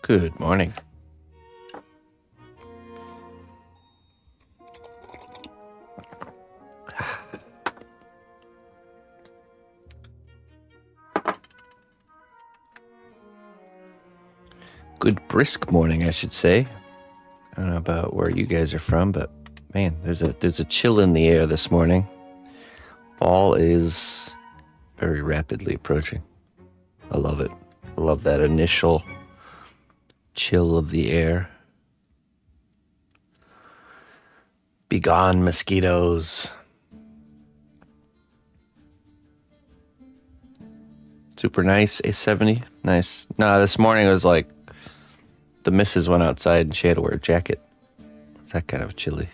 Good morning. Good brisk morning, I should say. I don't know about where you guys are from, but man, there's a chill in the air this morning. Fall is very rapidly approaching. I love it. I love that initial chill of the air. Be gone, mosquitoes. Super nice, a 70. Nice. No, this morning it was like the missus went outside and she had to wear a jacket. It's that kind of chilly.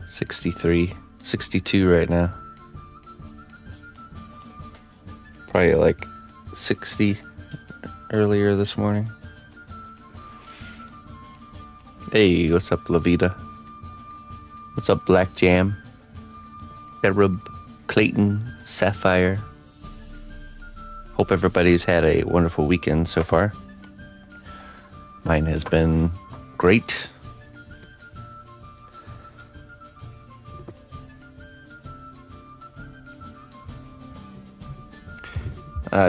63, 62 right now. Probably like 60 earlier this morning. Hey, what's up, Lavita? What's up, Black Jam? Arab, Clayton, Sapphire. Hope everybody's had a wonderful weekend so far. Mine has been great.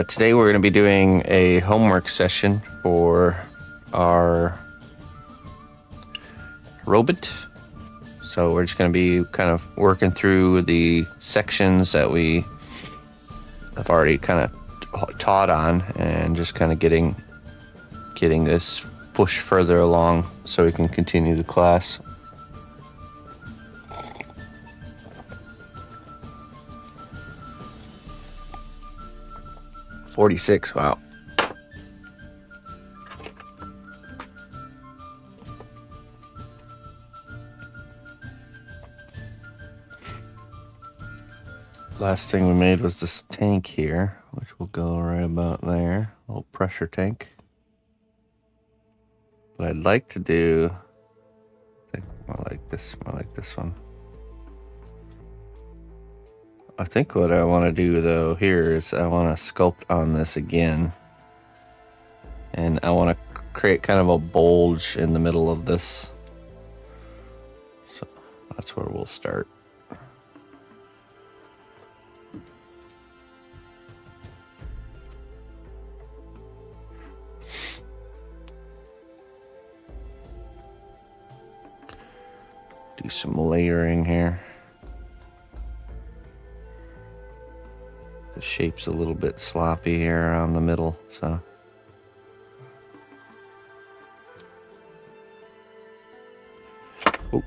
Today we're going to be doing a homework session for our robot. So we're just going to be kind of working through the sections that we have already kind of taught on and just kind of getting this pushed further along so we can continue the class. $46, wow. Last thing we made was this tank here, which will go right about there. A little pressure tank. What I'd like to do, I think more like this one. I think what I want to do though here is I want to sculpt on this again. And I want to create kind of a bulge in the middle of this. So that's where we'll start. Do some layering here. The shape's a little bit sloppy here around the middle, so. Oh.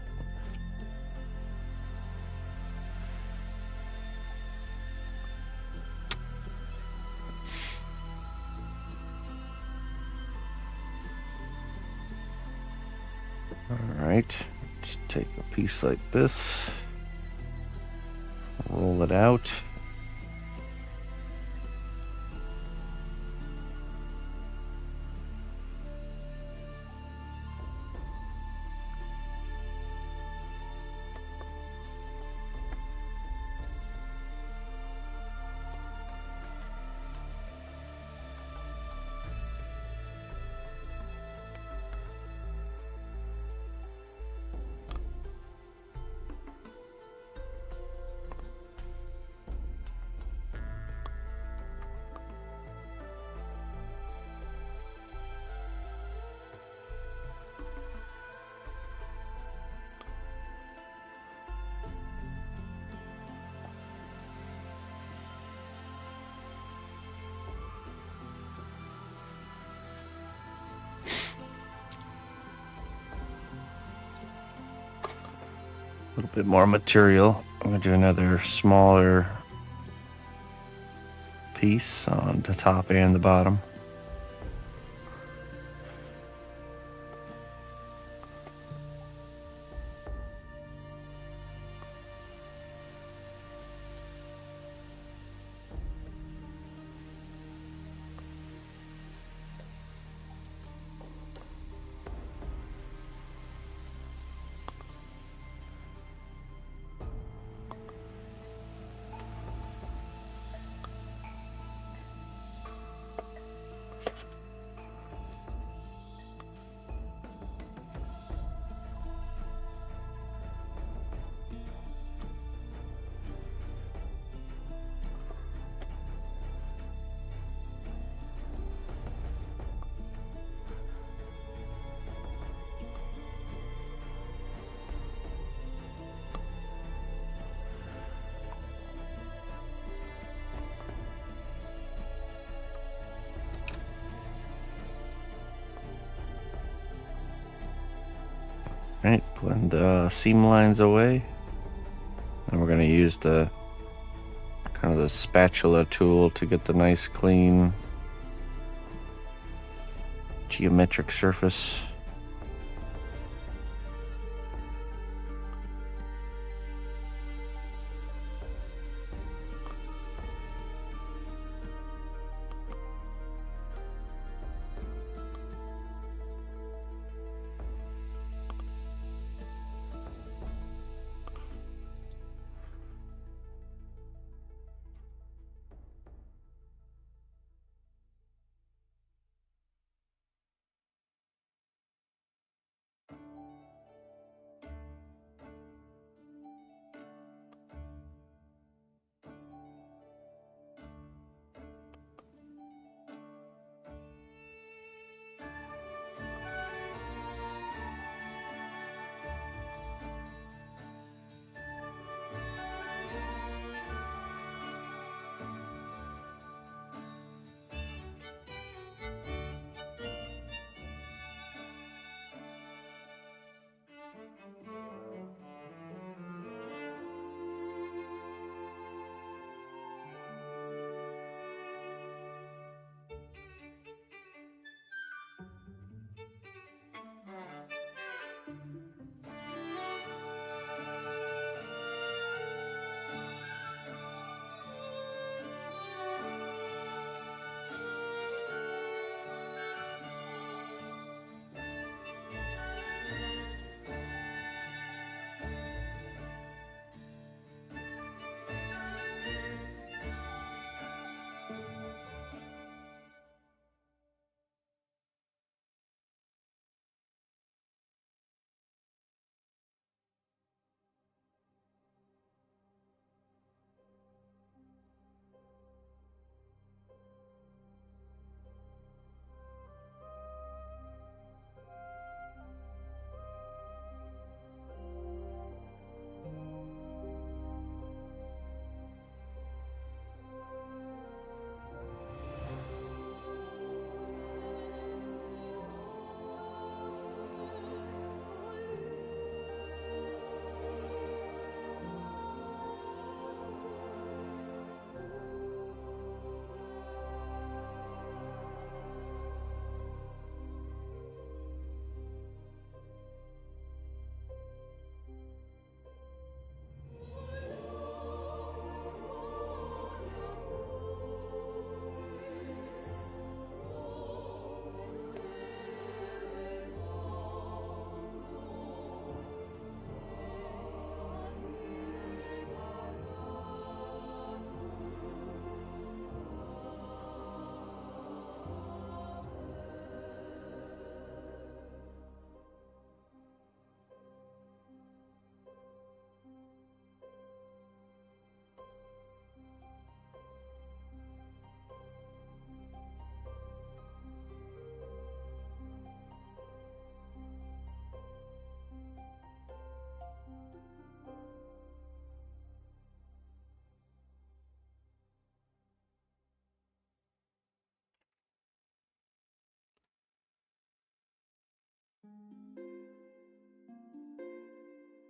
All right. Just take a piece like this, roll it out. A little bit more material. I'm going to do another smaller piece on the top and the bottom. Right, blend seam lines away. And we're going to use the kind of the spatula tool to get the nice clean geometric surface.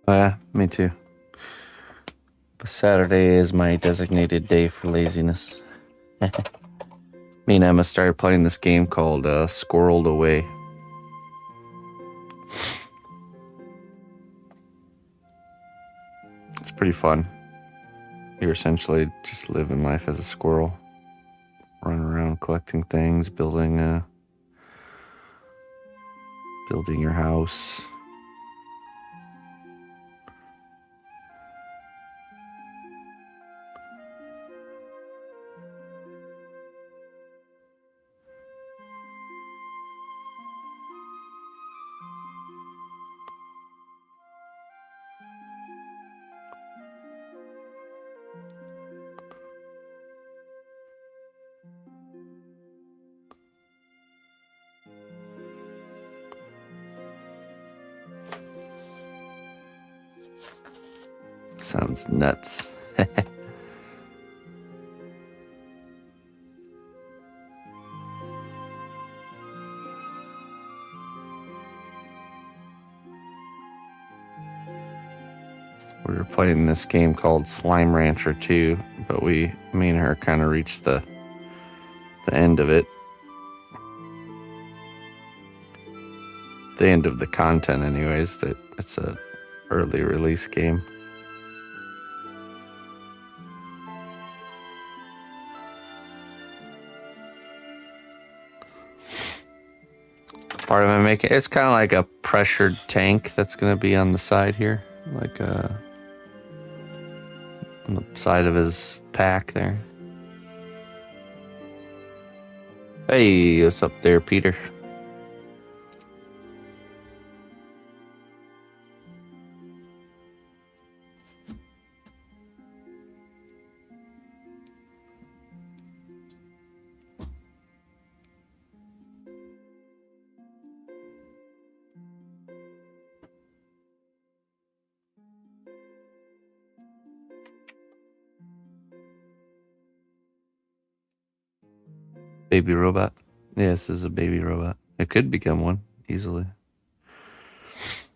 Yeah, me too. But Saturday is my designated day for laziness. Me and Emma started playing this game called Squirreled Away. It's pretty fun. You're essentially just living life as a squirrel, running around collecting things, building your house. Sounds nuts. We were playing this game called Slime Rancher 2, but me and her kind of reached the end of it. The end of the content anyways, that it's a early release game. Part of it making it's kind of like a pressured tank that's going to be on the side here, like on the side of his pack there. Hey, what's up there, Peter? Baby robot? Yes, this is a baby robot. It could become one easily. It's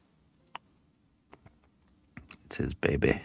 his baby.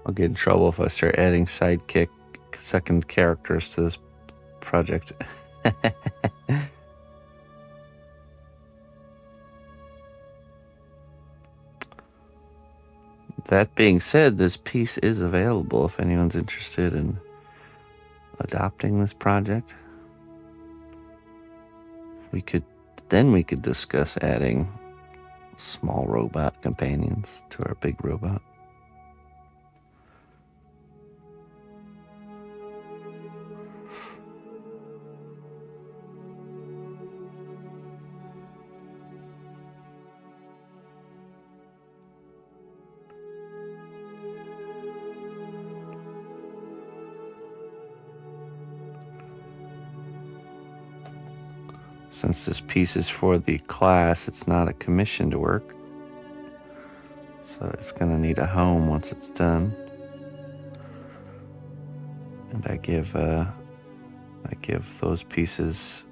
I'll get in trouble if I start adding second characters to this project. That being said, this piece is available if anyone's interested in adopting this project. We could discuss adding small robot companions to our big robot. Since this piece is for the class, it's not a commissioned work. So it's going to need a home once it's done. And I give those pieces,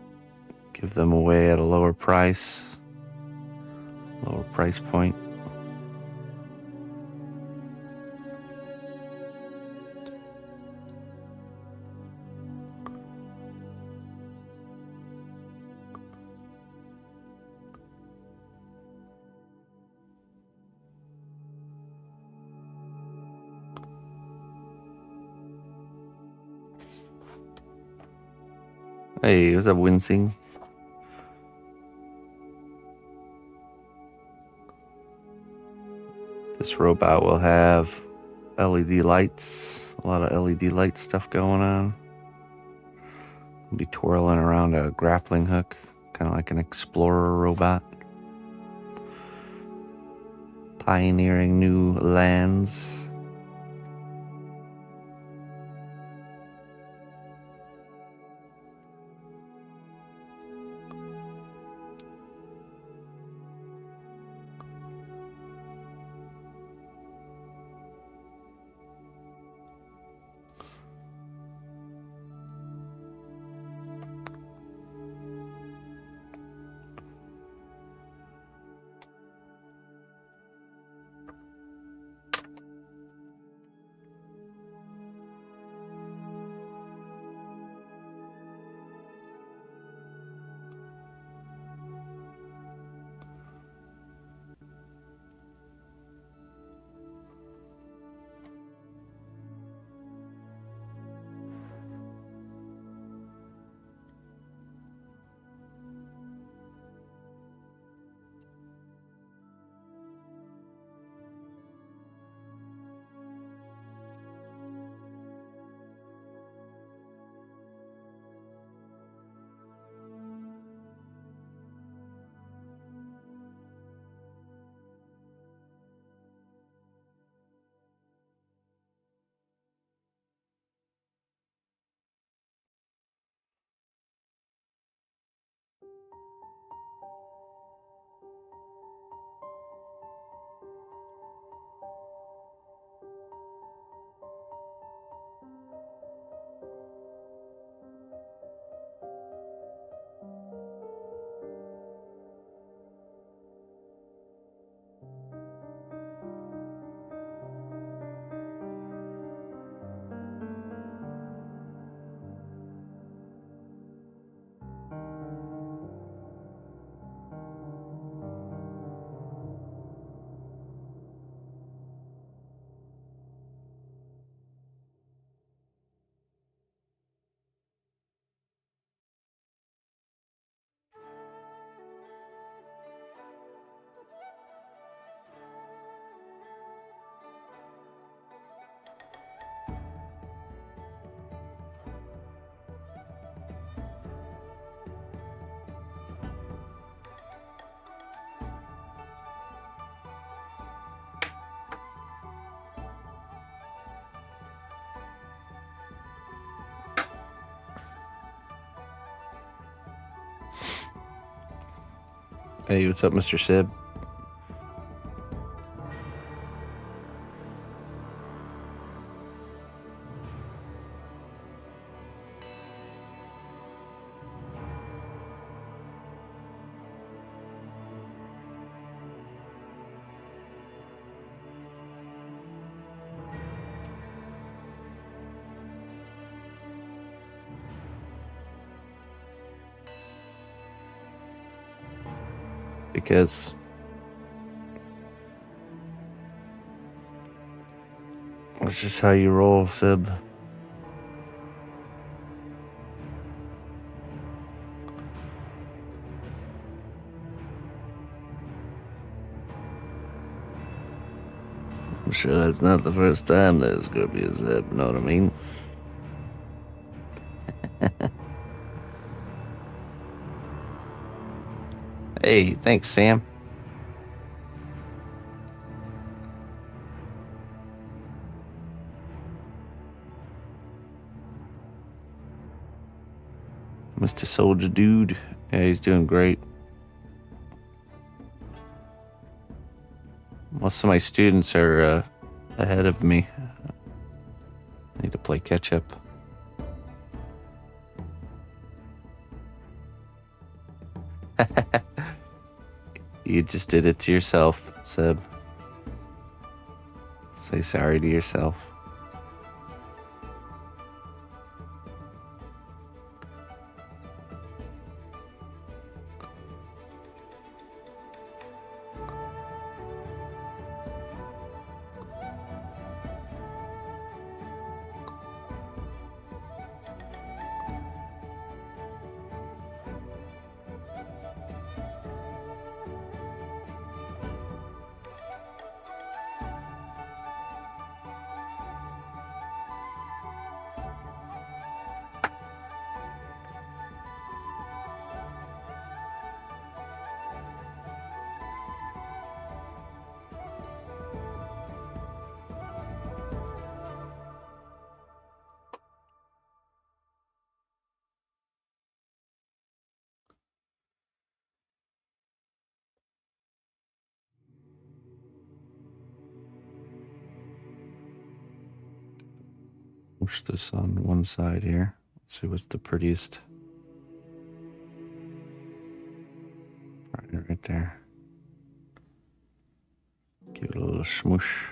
give them away at a lower price point. Hey, what's up, Wincing? This robot will have LED lights, a lot of LED light stuff going on. We'll be twirling around a grappling hook, kind of like an explorer robot. Pioneering new lands. Hey, what's up, Mr. Sib? Because that's just how you roll, Sib. I'm sure that's not the first time there's gonna be a Zeb, know what I mean? Hey, thanks, Sam. Mr. Soldier Dude. Yeah, he's doing great. Most of my students are ahead of me. I need to play catch up. You just did it to yourself, Seb. Say sorry to yourself. Push this on one side here. Let's see what's the prettiest. Right there. Give it a little smoosh.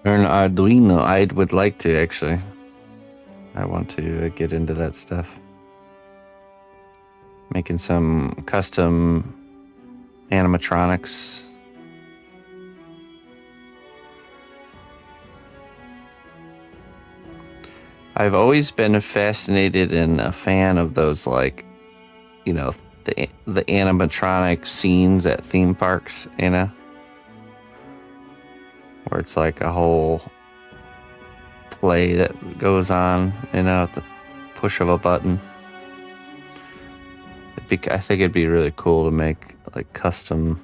Learn Arduino. I would like to, actually. I want to get into that stuff. Making some custom animatronics. I've always been fascinated and a fan of those, like, you know, the animatronic scenes at theme parks, you know? Where it's like a whole play that goes on, you know, at the push of a button. I think it'd be really cool to make like custom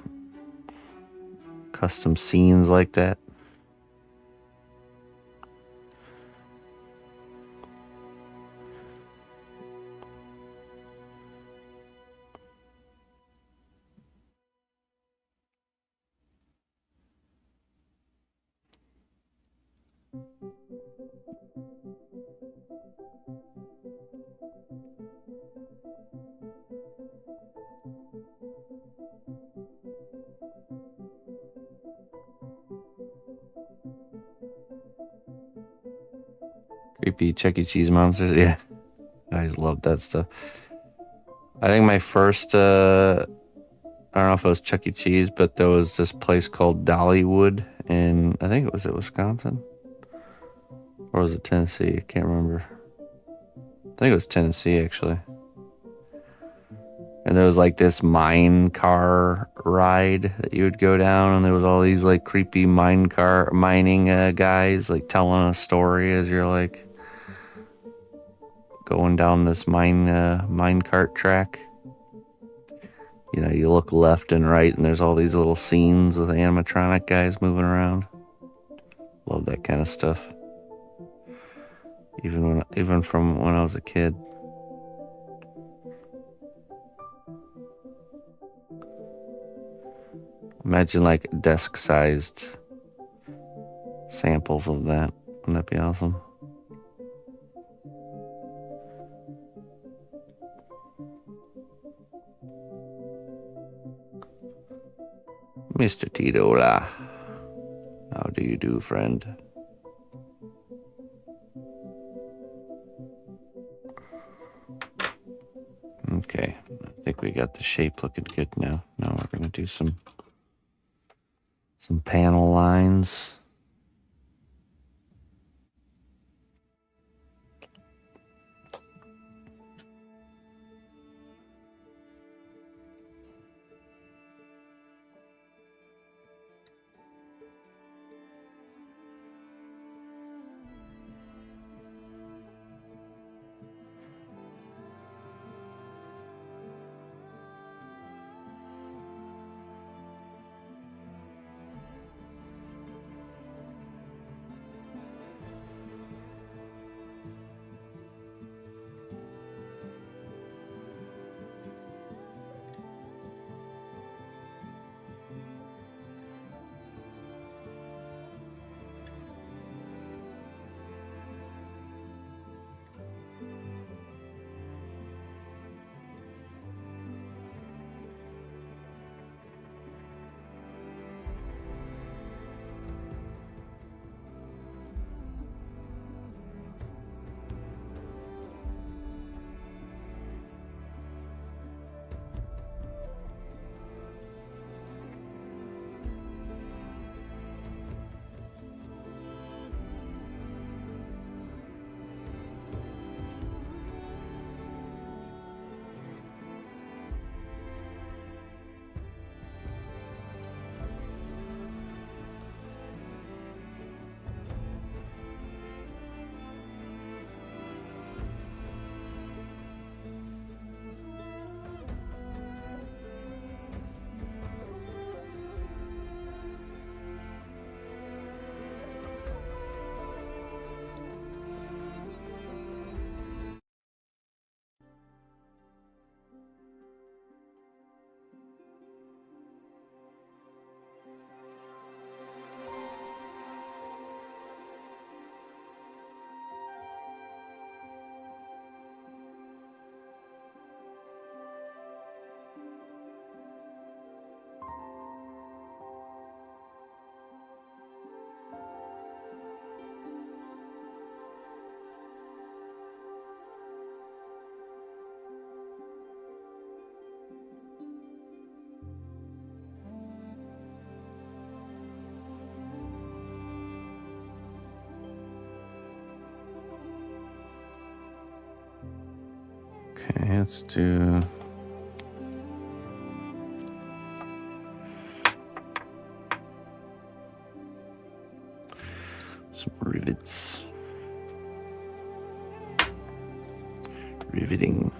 scenes like that. Creepy Chuck E. Cheese monsters, yeah. I always loved that stuff. I think my first, I don't know if it was Chuck E. Cheese, but there was this place called Dollywood in, I think it was Wisconsin? Or was it Tennessee? I can't remember. I think it was Tennessee, actually. And there was like this mine car ride that you would go down, and there was all these like creepy mining guys like telling a story as you're like going down this mine cart track. You know, you look left and right, and there's all these little scenes with animatronic guys moving around. Love that kind of stuff. Even from when I was a kid. Imagine like desk-sized samples of that. Wouldn't that be awesome? Mr. Titola, how do you do, friend? Okay, I think we got the shape looking good now. Now we're gonna do some panel lines. Okay, let's do some rivets. Riveting.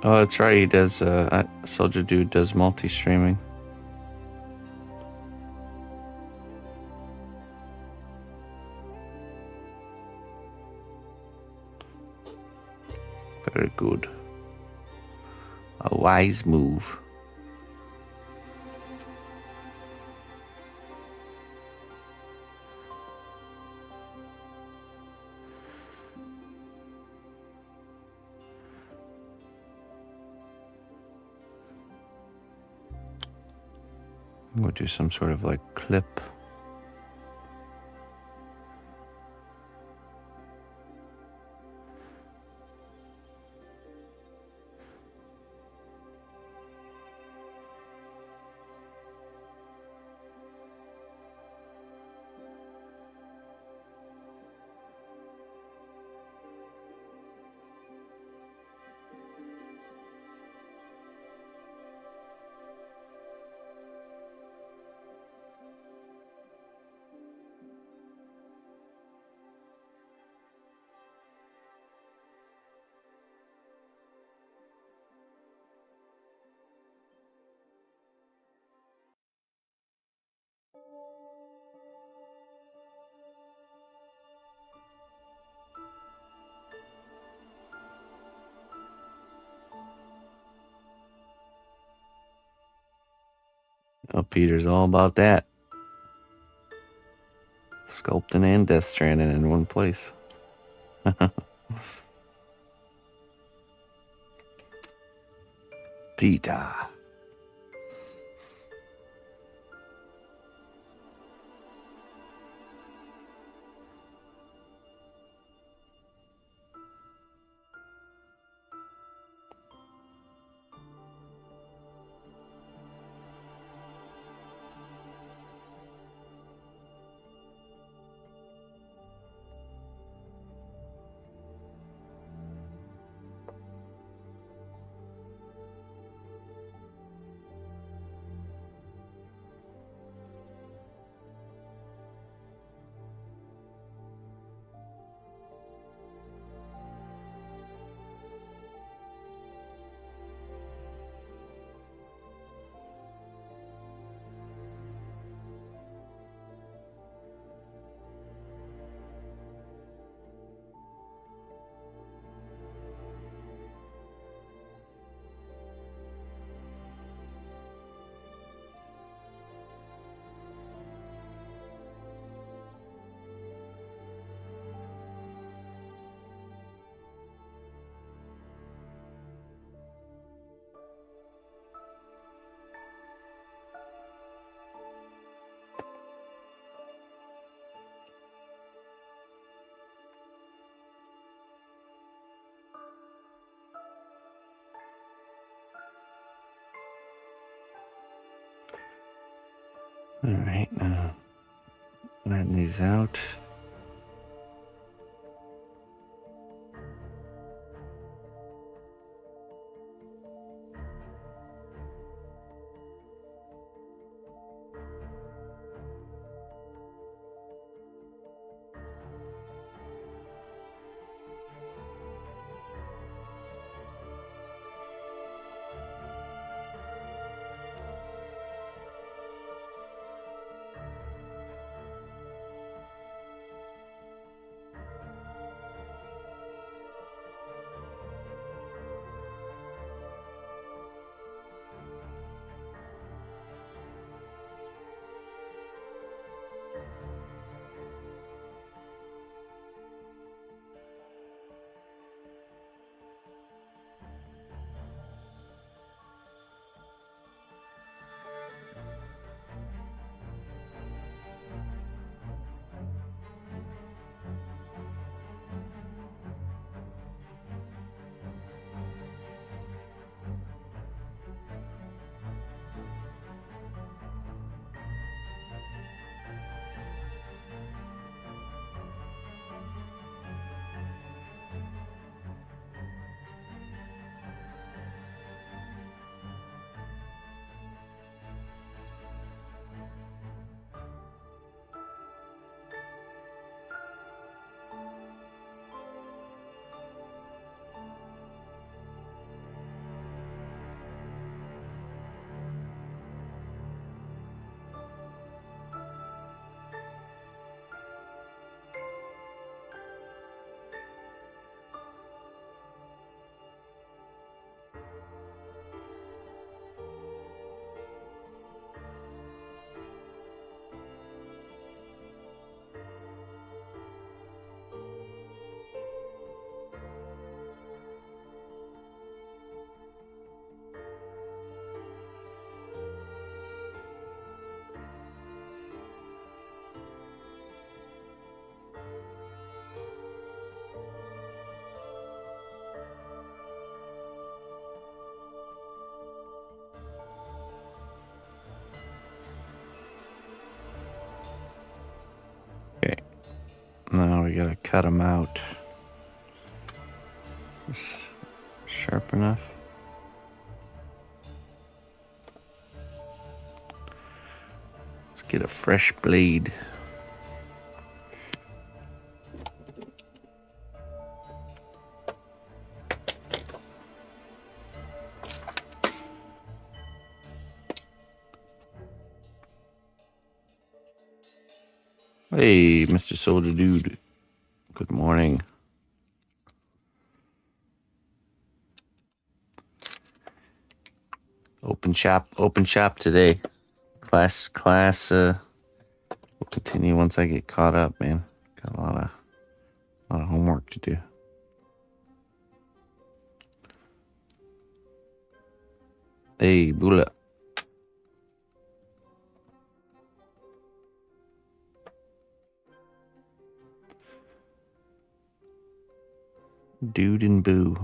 Oh, that's right. He does. Soldier Dude does multi-streaming. Very good. A wise move. We'll do some sort of like clip. Oh, Peter's all about that. Sculpting and Death Stranding in one place. Peter. All right, now letting these out. Now we gotta cut them out. Just sharp enough. Let's get a fresh blade. Hey, Mr. Soldier Dude. Good morning. Open shop today. Class, we'll continue once I get caught up, man. Got a lot of homework to do. Hey, Bula. Dude and Boo.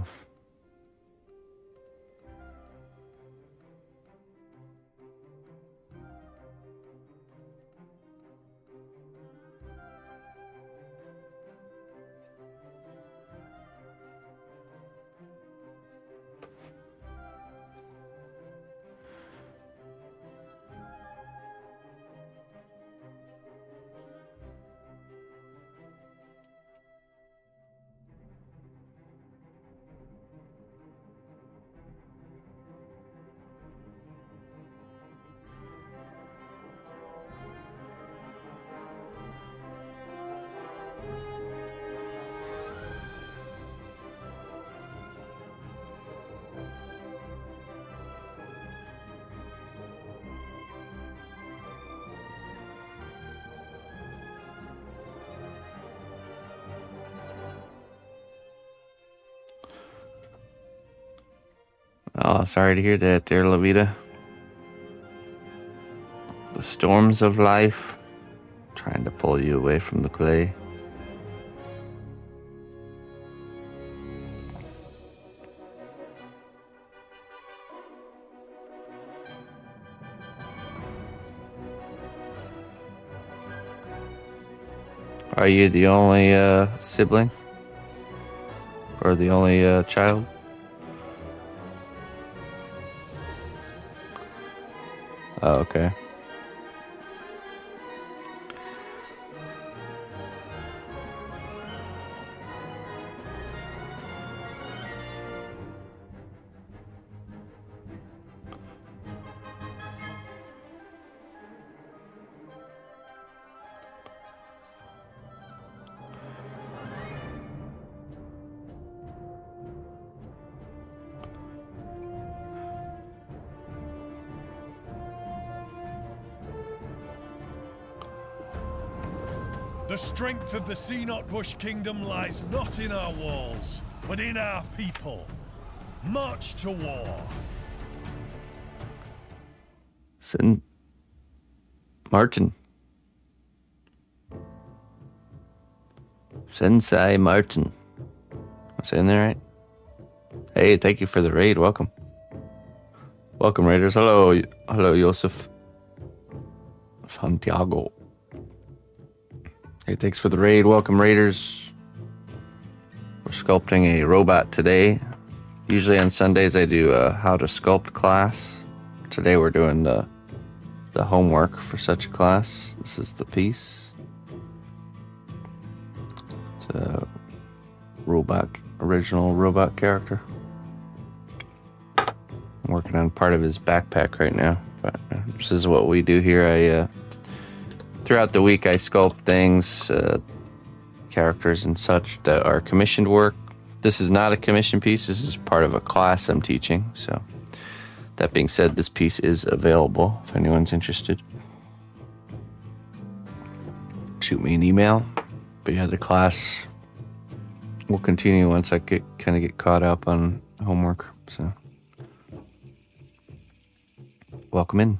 Oh, sorry to hear that there, Lavita. The storms of life trying to pull you away from the clay. Are you the only sibling? Or the only child? Oh, okay. The strength of the cnotbusch kingdom lies not in our walls, but in our people. March to war. Martin. Sensei Martin. Am I saying that right? Hey, thank you for the raid. Welcome. Welcome, Raiders. Hello, Joseph. Santiago. Hey, thanks for the raid. Welcome, Raiders. We're sculpting a robot today. Usually on Sundays I do a how to sculpt class. Today we're doing the homework for such a class. This is the piece. It's a original robot character. I'm working on part of his backpack right now, but this is what we do here. Throughout the week, I sculpt things, characters and such that are commissioned work. This is not a commission piece. This is part of a class I'm teaching. So that being said, this piece is available if anyone's interested. Shoot me an email. But yeah, the class will continue once I get caught up on homework. So welcome in.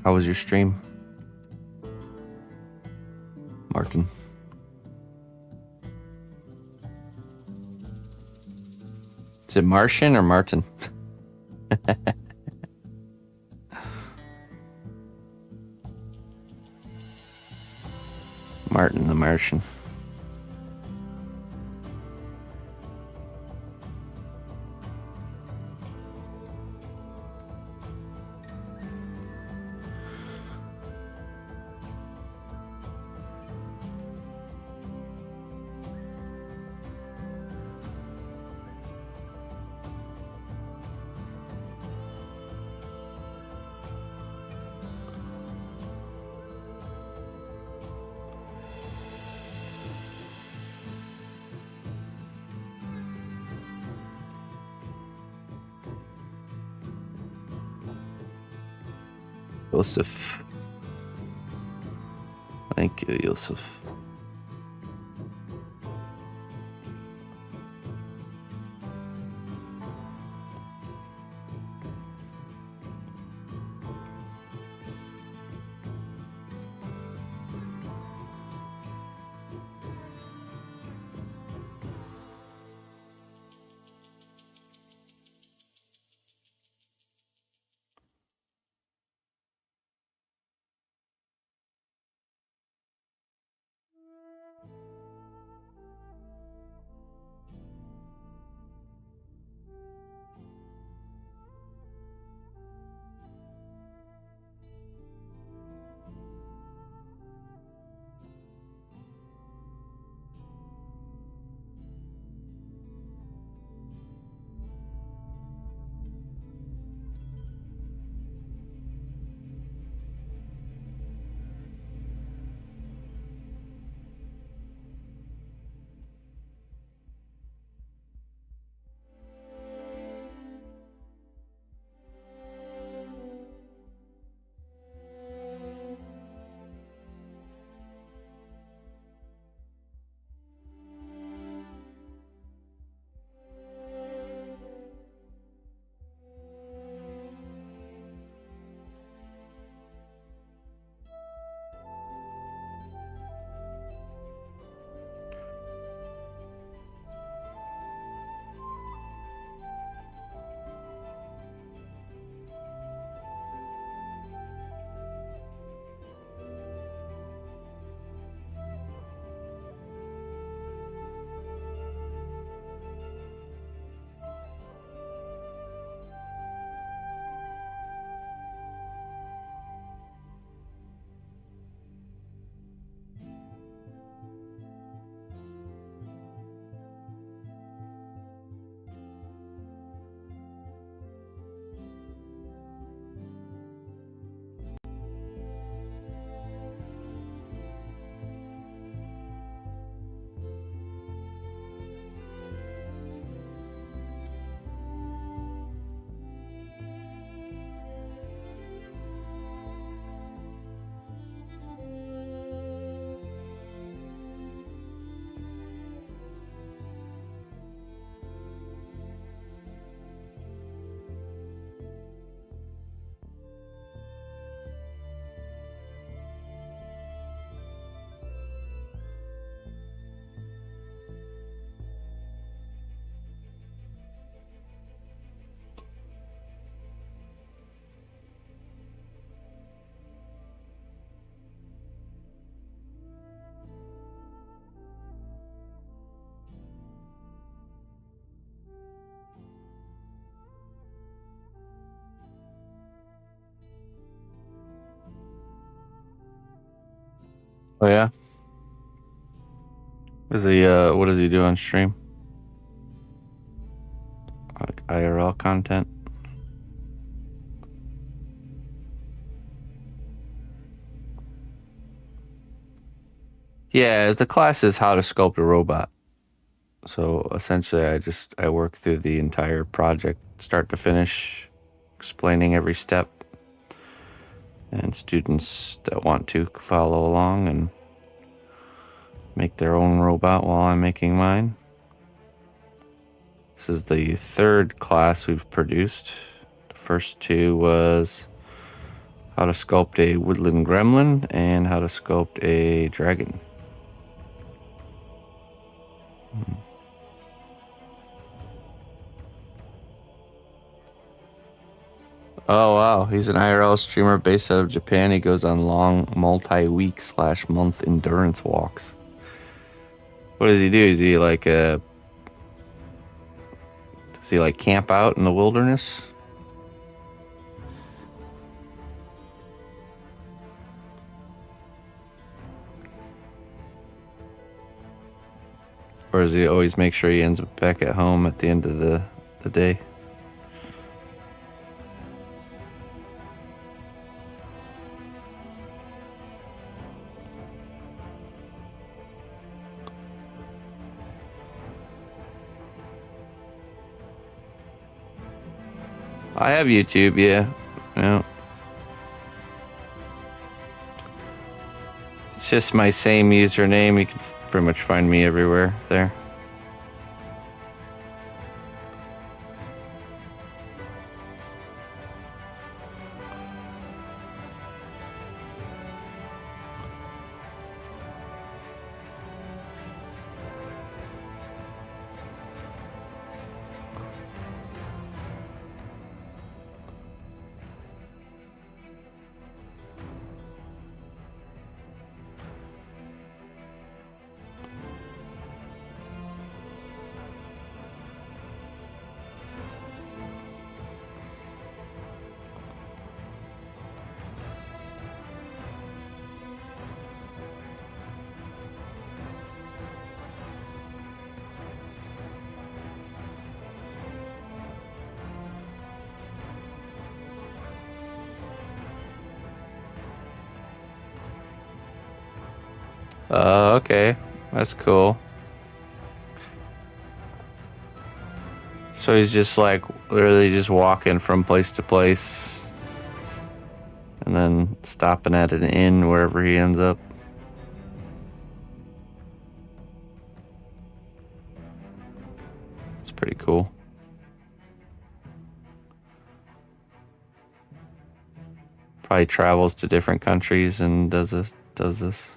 How was your stream, Martin? Is it Martian or Martin? in The Martian. Yusuf. Thank you, Yusuf. Oh yeah. Is he what does he do on stream? Like IRL content? Yeah, the class is how to sculpt a robot. So essentially I work through the entire project start to finish, explaining every step. And students that want to follow along and make their own robot while I'm making mine. This is the third class we've produced. The first two was how to sculpt a woodland gremlin and how to sculpt a dragon. Oh wow, he's an IRL streamer based out of Japan. He goes on long multi-week / month endurance walks. What does he do? Is he like does he like camp out in the wilderness? Or does he always make sure he ends up back at home at the end of the day? I have YouTube, yeah. Yeah. It's just my same username. You can pretty much find me everywhere there. Okay. That's cool. So he's just like literally just walking from place to place and then stopping at an inn wherever he ends up. It's pretty cool. Probably travels to different countries and does this.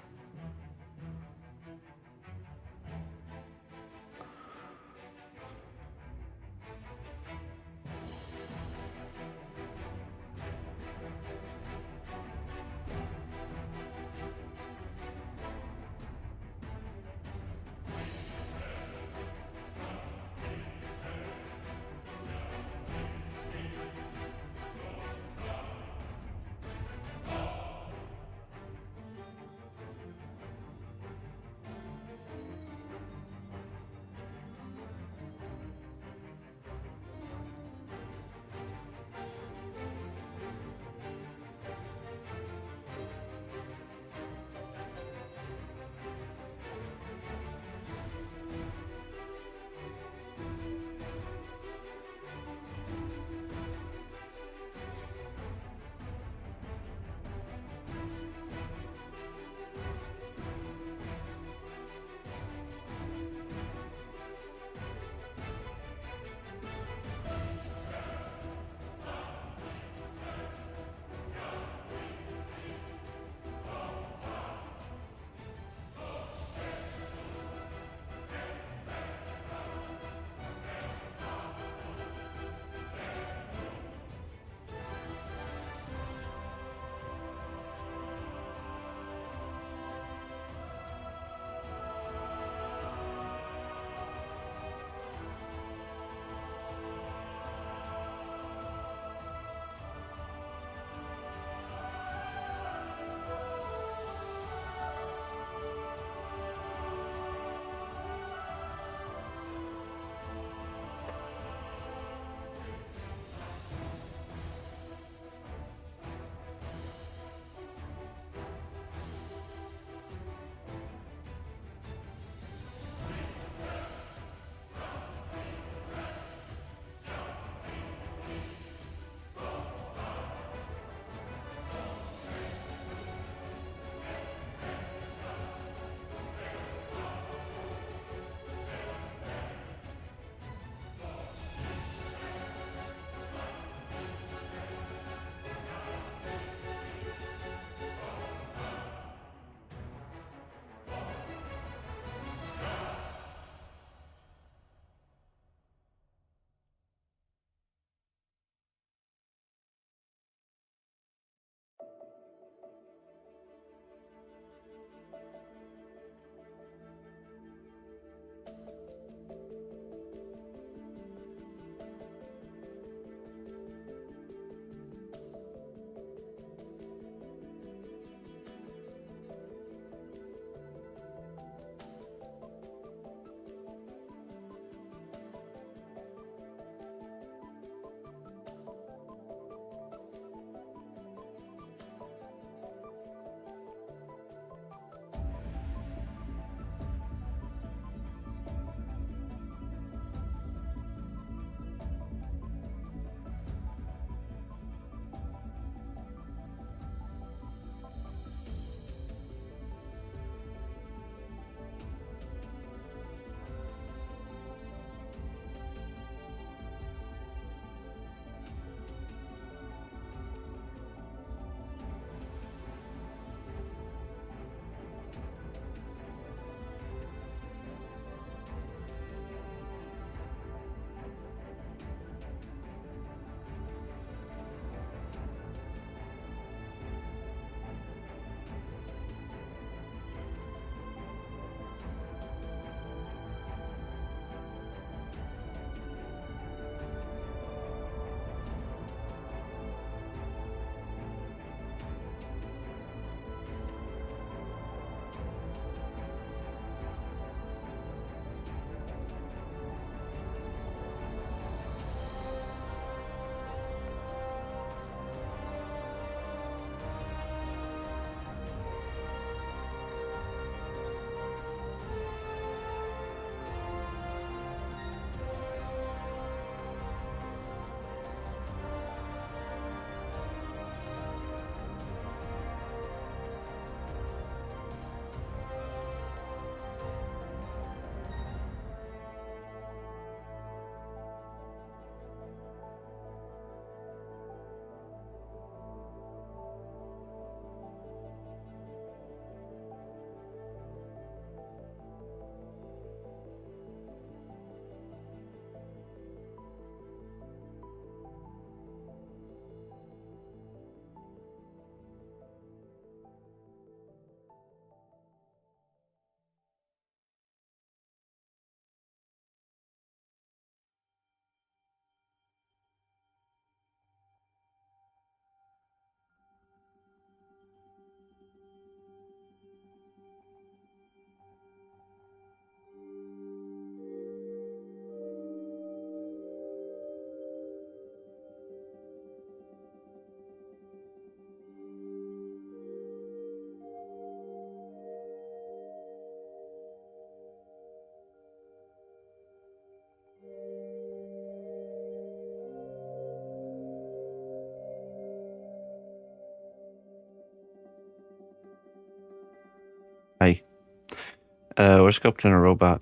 We're sculpting a robot.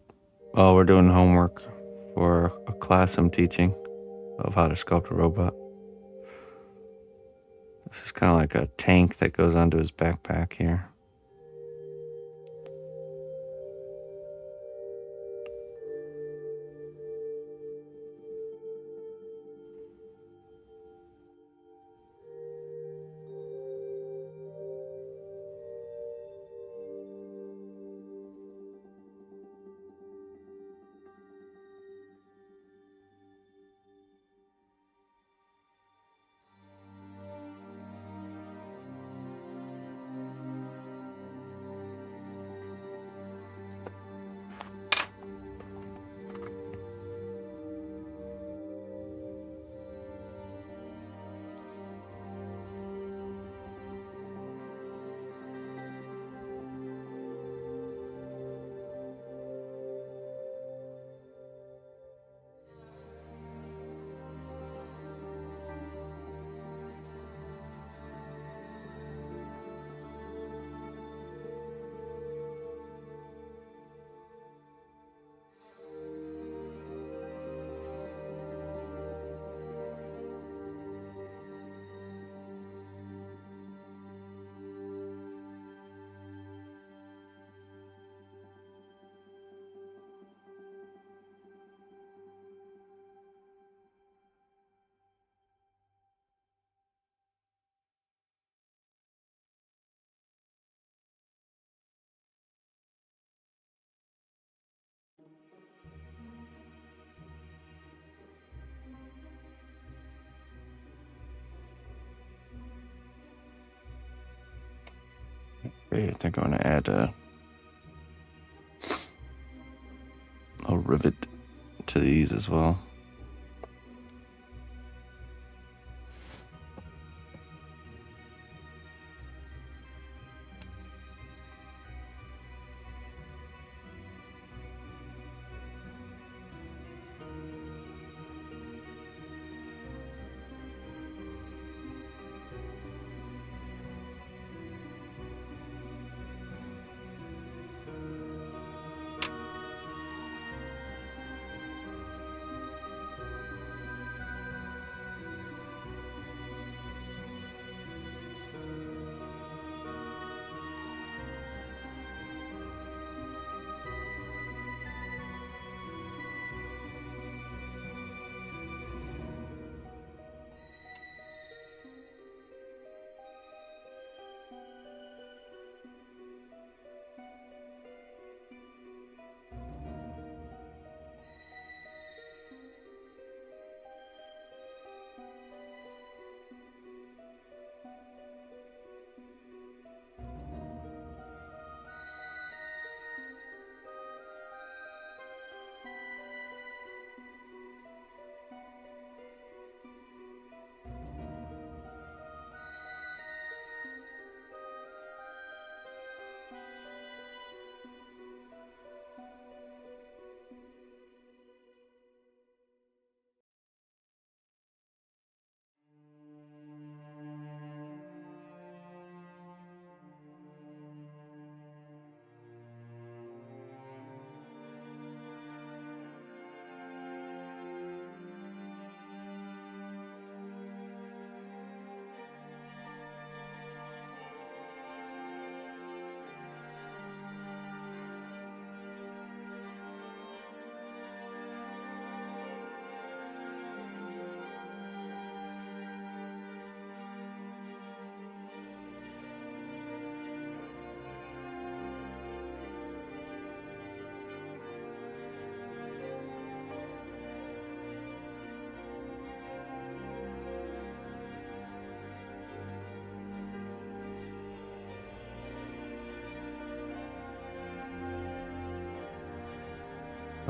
Oh, we're doing homework for a class I'm teaching of how to sculpt a robot. This is kind of like a tank that goes onto his backpack here. Okay, I think I'm going to add a rivet to these as well.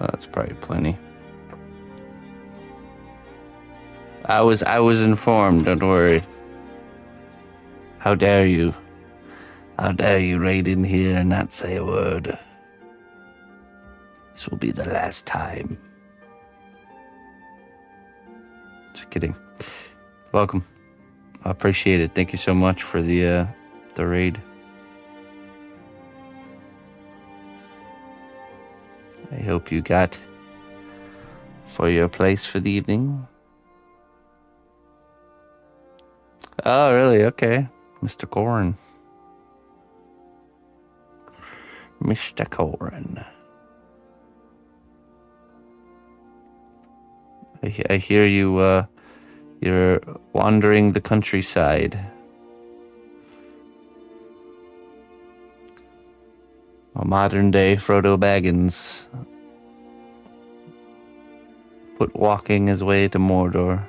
That's probably plenty. I was informed, don't worry. How dare you? How dare you raid in here and not say a word? This will be the last time. Just kidding. Welcome. I appreciate it. Thank you so much for the raid. I hope you got for your place for the evening. Oh, really? Okay. Mr. Corn. Mr. Corn. I hear you, you're wandering the countryside. A modern day Frodo Baggins. Put walking his way to Mordor.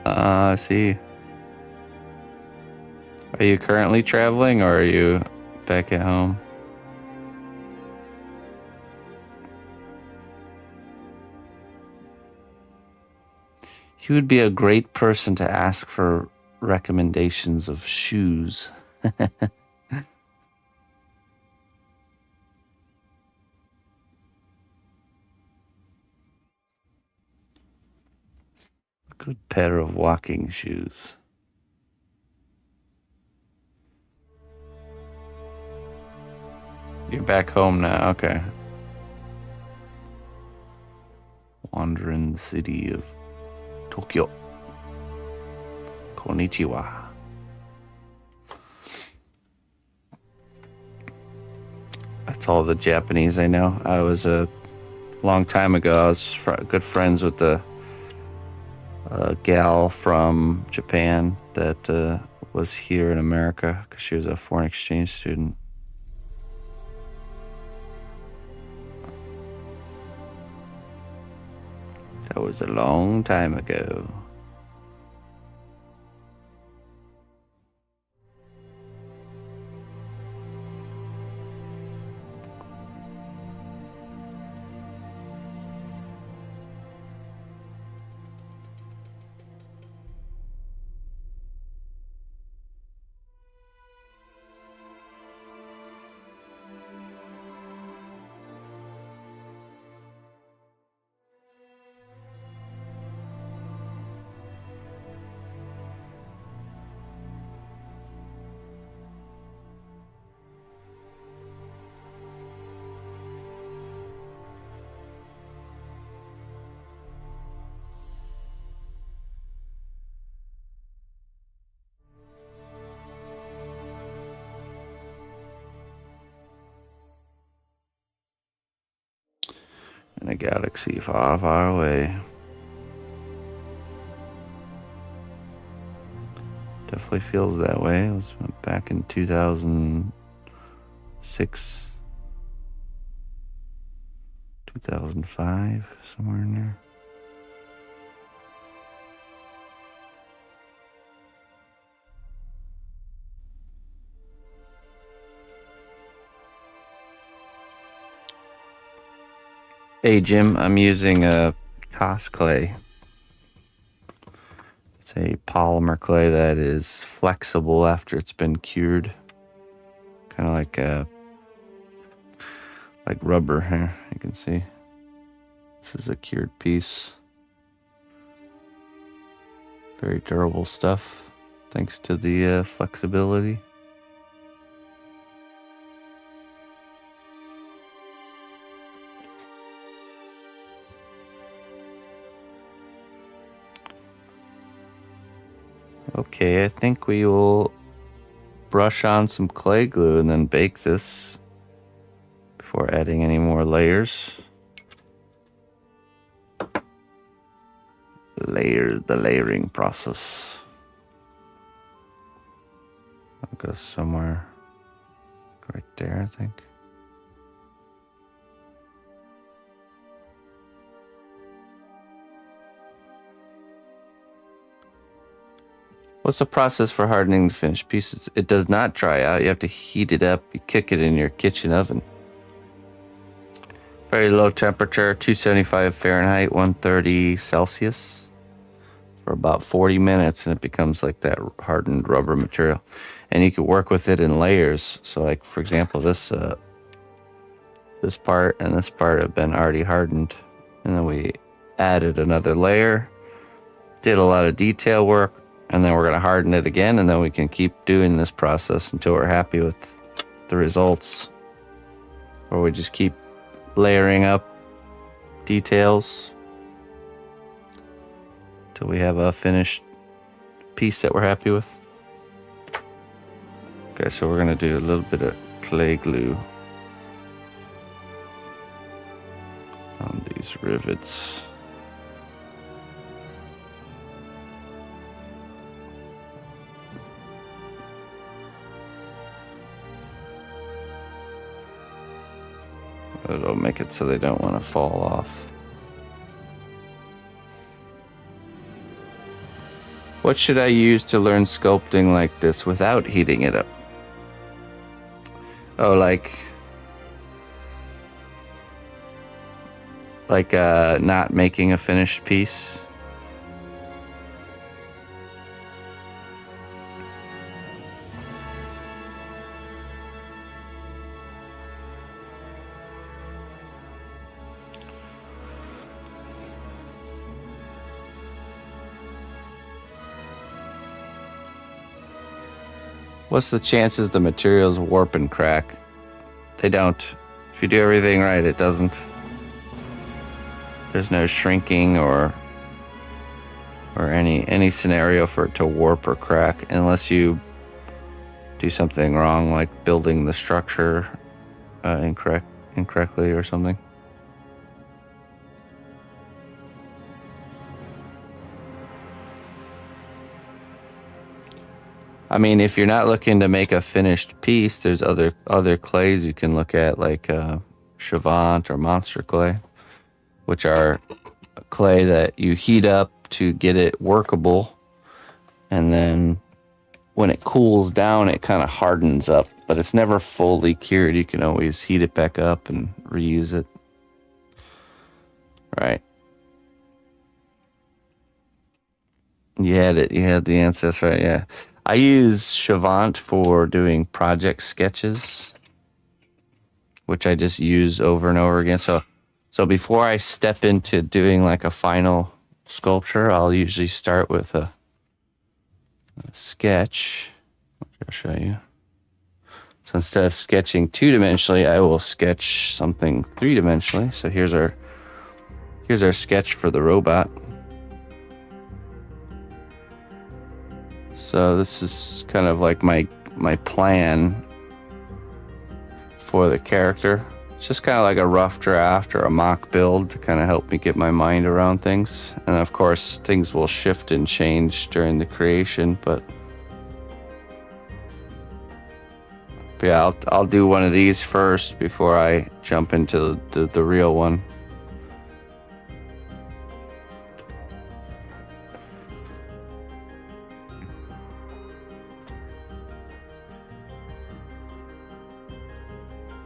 I see. Are you currently traveling or are you back at home? You would be a great person to ask for recommendations of shoes. Good pair of walking shoes. You're back home now, okay. Wandering the city of Tokyo. Konnichiwa. That's all the Japanese I know. I was a long time ago, I was good friends with the gal from Japan that was here in America because she was a foreign exchange student. That was a long time ago. In a galaxy far, far away. Definitely feels that way. It was back in 2006, 2005, somewhere in there. Hey Jim, I'm using a clay. It's a polymer clay that is flexible after it's been cured. Kind of like rubber here, you can see. This is a cured piece. Very durable stuff, thanks to the flexibility. Okay, I think we will brush on some clay glue and then bake this before adding any more layers. The layering process. I'll go somewhere right there, I think. What's the process for hardening the finished pieces? It does not dry out. You have to heat it up. You cook it in your kitchen oven. Very low temperature, 275 Fahrenheit, 130 Celsius for about 40 minutes, and it becomes like that hardened rubber material. And you can work with it in layers. So like, for example, this part and this part have been already hardened. And then we added another layer, did a lot of detail work, and then we're going to harden it again, and then we can keep doing this process until we're happy with the results. Or we just keep layering up details till we have a finished piece that we're happy with. Okay, so we're going to do a little bit of clay glue on these rivets. It'll make it so they don't want to fall off. What should I use to learn sculpting like this without heating it up? Oh, like not making a finished piece. What's the chances the materials warp and crack? They don't. If you do everything right, it doesn't. There's no shrinking or any scenario for it to warp or crack unless you do something wrong, like building the structure incorrectly or something. I mean, if you're not looking to make a finished piece, there's other clays you can look at, like Chavant or Monster clay, which are clay that you heat up to get it workable, and then when it cools down, it kind of hardens up, but it's never fully cured. You can always heat it back up and reuse it. Right. You had it. You had the answer, right? Yeah. I use Chavant for doing project sketches, which I just use over and over again. So before I step into doing like a final sculpture, I'll usually start with a sketch, which I'll show you. So instead of sketching 2-dimensionally, I will sketch something 3-dimensionally. So here's our sketch for the robot. So this is kind of like my plan for the character. It's just kind of like a rough draft or a mock build to kind of help me get my mind around things. And of course, things will shift and change during the creation, but yeah, I'll do one of these first before I jump into the real one.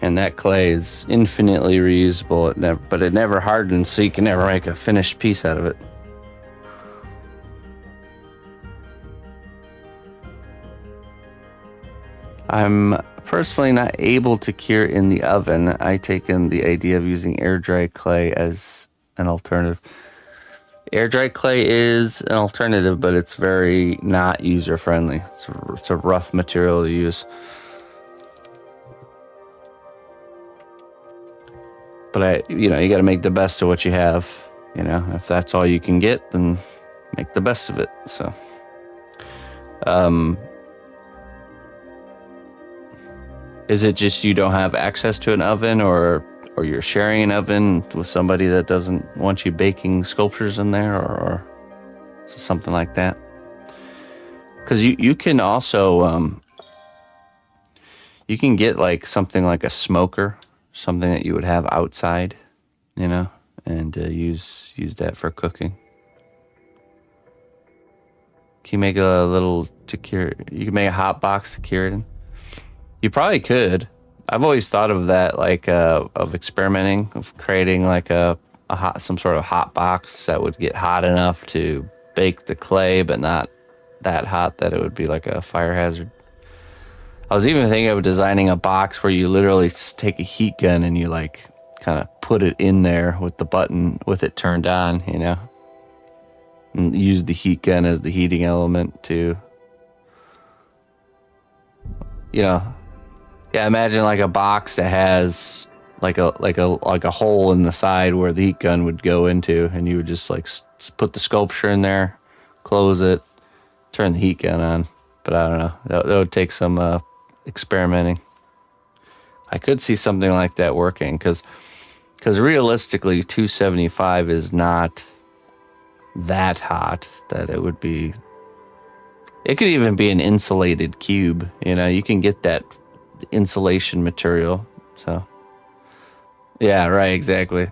And that clay is infinitely reusable. But it never hardens, so you can never make a finished piece out of it. I'm personally not able to cure in the oven. I take in the idea of using air dry clay as an alternative. Air dry clay is an alternative, but it's very not user friendly. It's a rough material to use. But you got to make the best of what you have. If that's all you can get, then make the best of it. So Is it just you don't have access to an oven, or you're sharing an oven with somebody that doesn't want you baking sculptures in there, or is it something like that? Because you can also you can get like something like a smoker, something that you would have outside, you know, and use that for cooking. Can you make a little to cure? You can make a hot box to cure it in. You probably could. I've always thought of that, like of experimenting, of creating like some sort of hot box that would get hot enough to bake the clay, but not that hot that it would be like a fire hazard. I was even thinking of designing a box where you literally take a heat gun and you like kind of put it in there with the button with it turned on, you know, and use the heat gun as the heating element to, you know. Yeah, imagine like a box that has like a hole in the side where the heat gun would go into, and you would just like put the sculpture in there, close it, turn the heat gun on. But I don't know. That would take some experimenting. I could see something like that working because realistically, 275 is not that hot that it would be. It could even be an insulated cube. You know, you can get that insulation material. So, yeah, right, exactly.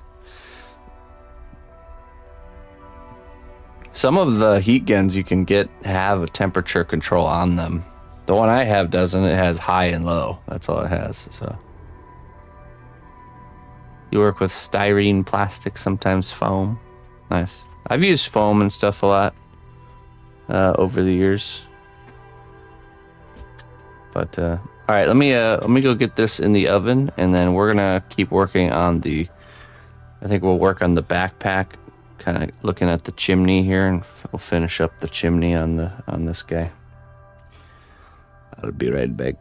Some of the heat guns you can get have a temperature control on them. The one I have doesn't. It has high and low. That's all it has. So, you work with styrene, plastic, sometimes foam. Nice. I've used foam and stuff a lot over the years. But all right, let me go get this in the oven, and then we're gonna keep working on the. I think we'll work on the backpack, kind of looking at the chimney here, and we'll finish up the chimney on this guy. I'll be right back.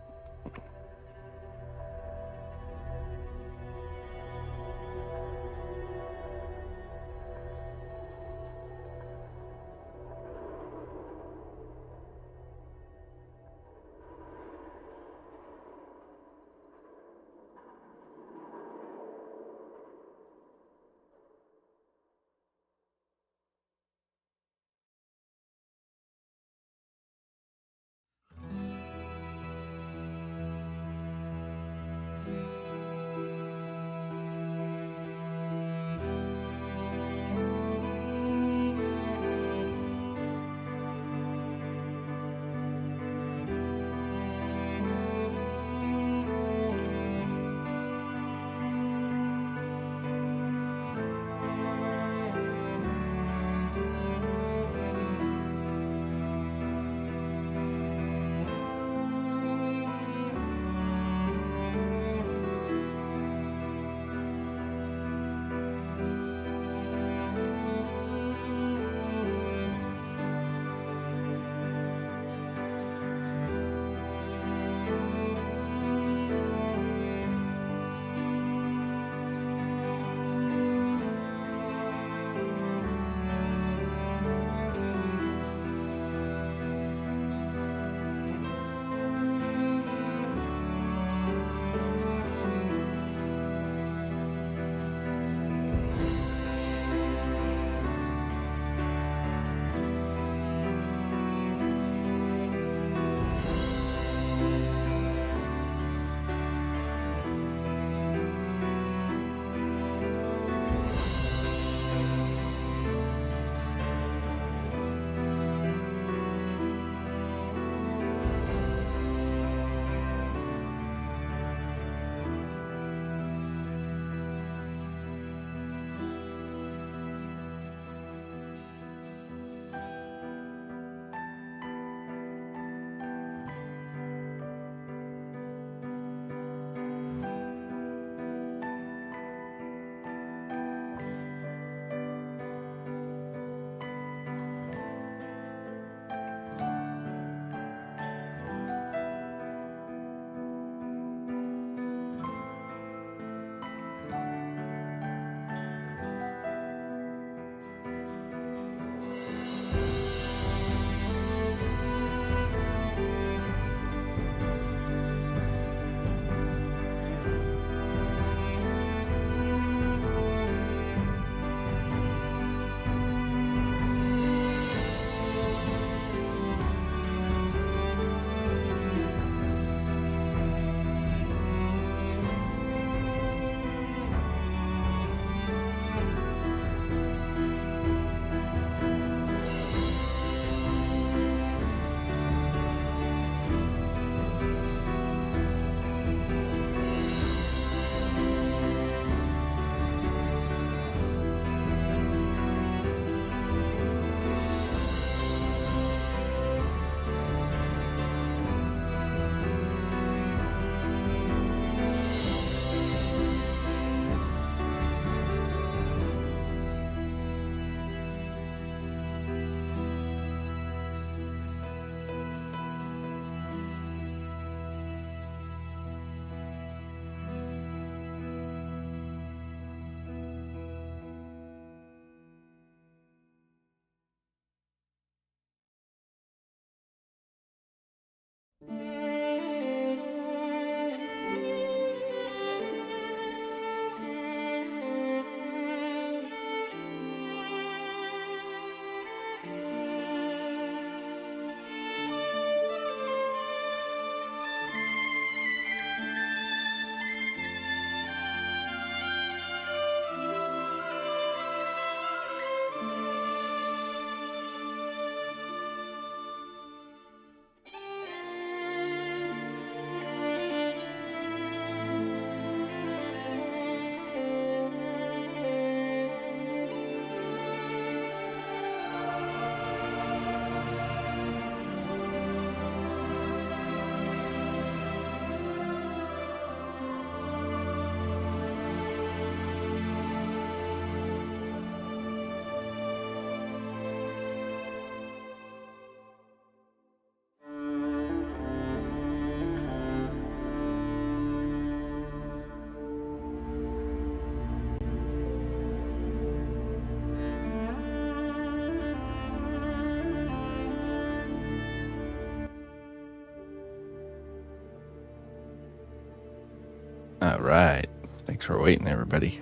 All right. Thanks for waiting, everybody.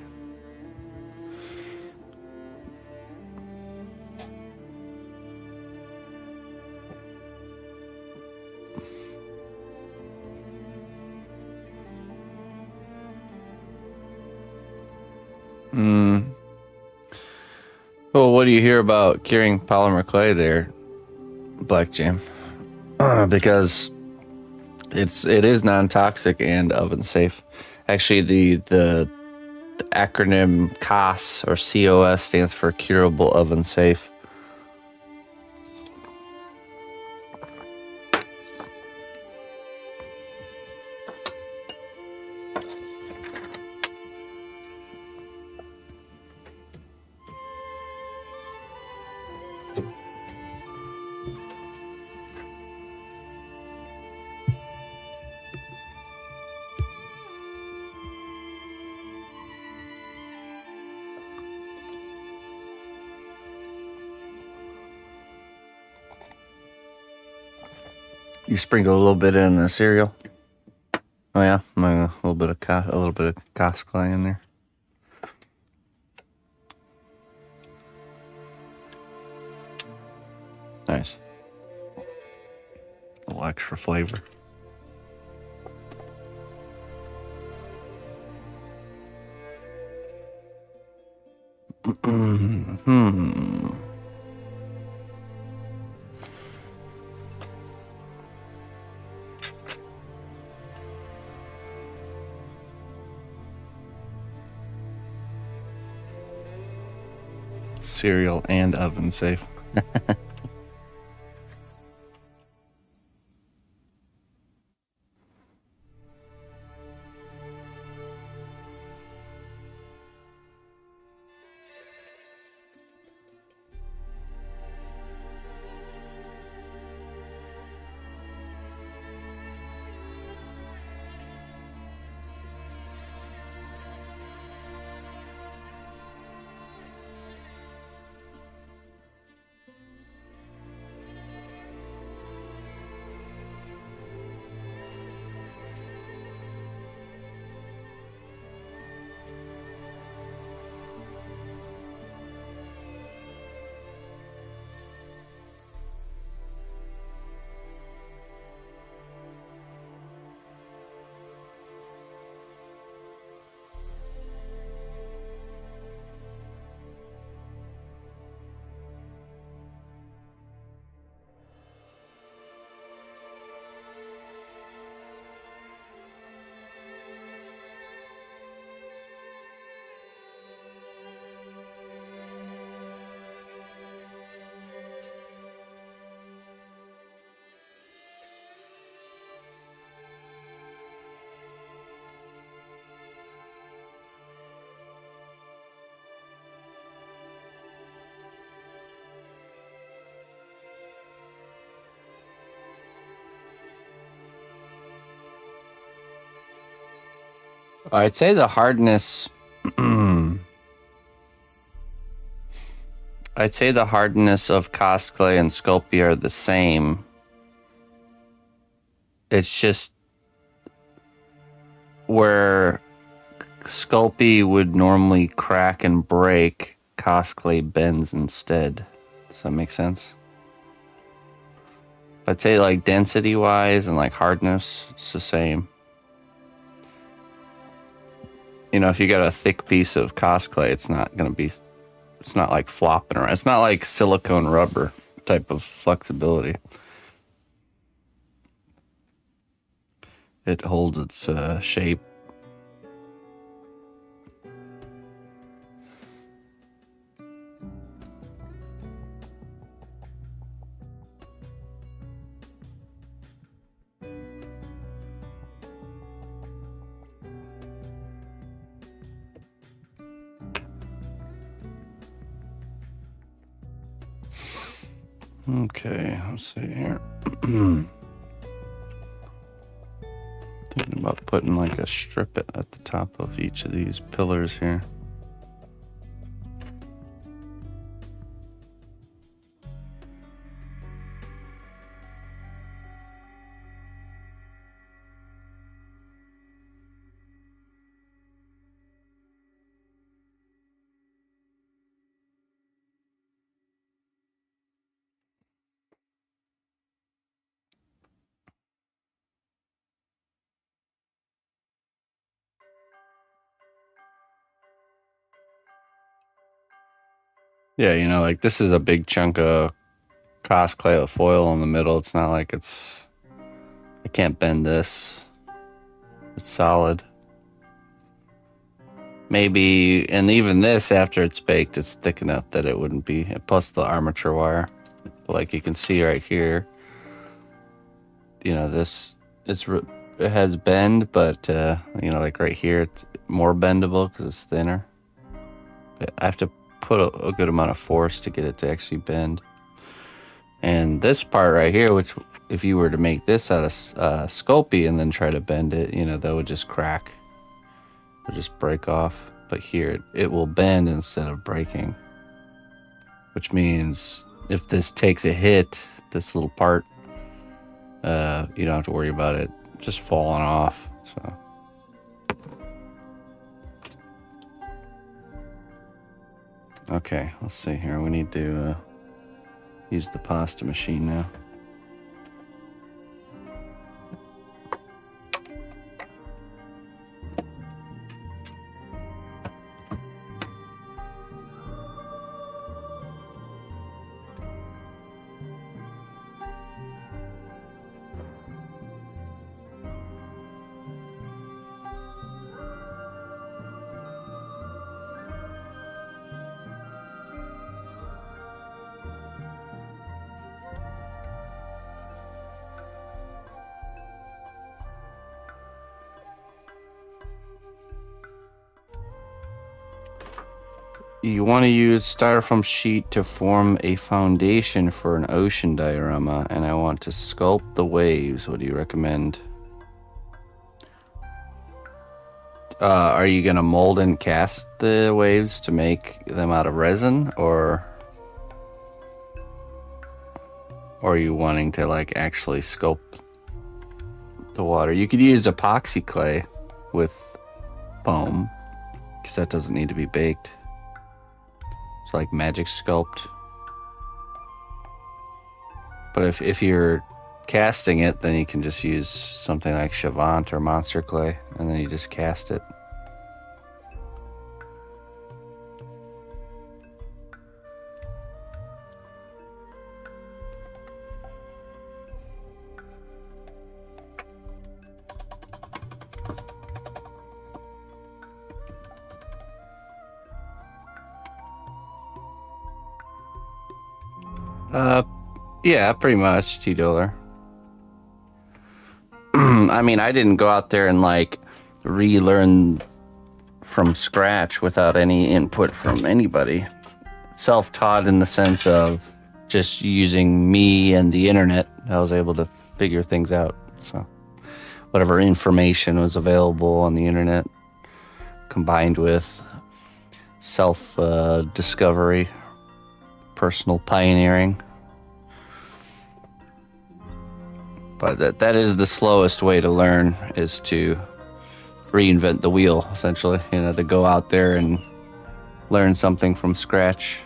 Well, what do you hear about curing polymer clay there, Black Jam? Because it is non-toxic and oven safe. Actually, the acronym COS or COS stands for curable oven safe. You sprinkle a little bit in the cereal. Oh yeah, a little bit of COS clay in there. Nice. A little extra flavor. Cereal and oven safe. I'd say the hardness. I'd say the hardness of COS clay and Sculpting are the same. It's just where Sculpting would normally crack and break, COS clay bends instead. Does that make sense? I'd say like density wise and like hardness, it's the same. You know, if you got a thick piece of COS clay, it's not like flopping around. It's not like silicone rubber type of flexibility. It holds its shape. Okay, let's see here. Thinking about putting like a strip at the top of each of these pillars here. Yeah, you know, like this is a big chunk of cast clay with foil in the middle. It's not like I can't bend this. It's solid. Maybe, and even this, after it's baked, it's thick enough that it wouldn't be, plus the armature wire. Like you can see right here, you know, this, it has bend, but, you know, like right here, it's more bendable because it's thinner. But I have to put a good amount of force to get it to actually bend. And this part right here, which if you were to make this out of Sculpey and then try to bend it, you know, that would just crack. It would just break off. But here, it will bend instead of breaking. Which means if this takes a hit, this little part, you don't have to worry about it just falling off. So. Okay, let's see here. We need to use the pasta machine now. You want to use styrofoam sheet to form a foundation for an ocean diorama, and I want to sculpt the waves. What do you recommend? Are you going to mold and cast the waves to make them out of resin, or are you wanting to like actually sculpt the water? You could use epoxy clay with foam, because that doesn't need to be baked. It's like magic sculpt. But if you're casting it, then you can just use something like Chavant or Monster Clay, and then you just cast it. Yeah, pretty much $2. I mean, I didn't go out there and like relearn from scratch without any input from anybody. Self-taught in the sense of just using me and the internet. I was able to figure things out. So whatever information was available on the internet, combined with self-discovery, personal pioneering. But that is the slowest way to learn, is to reinvent the wheel, essentially. You know, to go out there and learn something from scratch.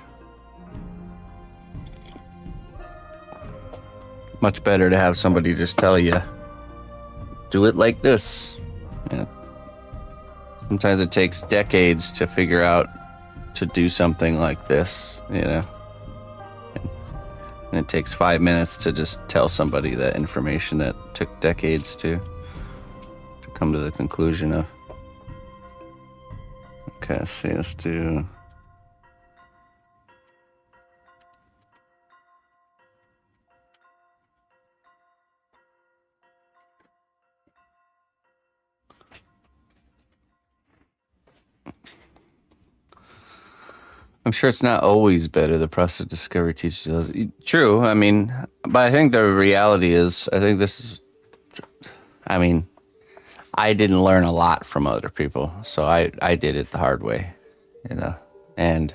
Much better to have somebody just tell you, do it like this. You know, sometimes it takes decades to figure out to do something like this, you know. And it takes 5 minutes to just tell somebody that information that took decades to come to the conclusion of. Okay, let's see, let's do... I'm sure it's not always better. The process of discovery teaches us. True. I mean, but I think the reality is, I think this is, I mean, I didn't learn a lot from other people. So I did it the hard way, you know, and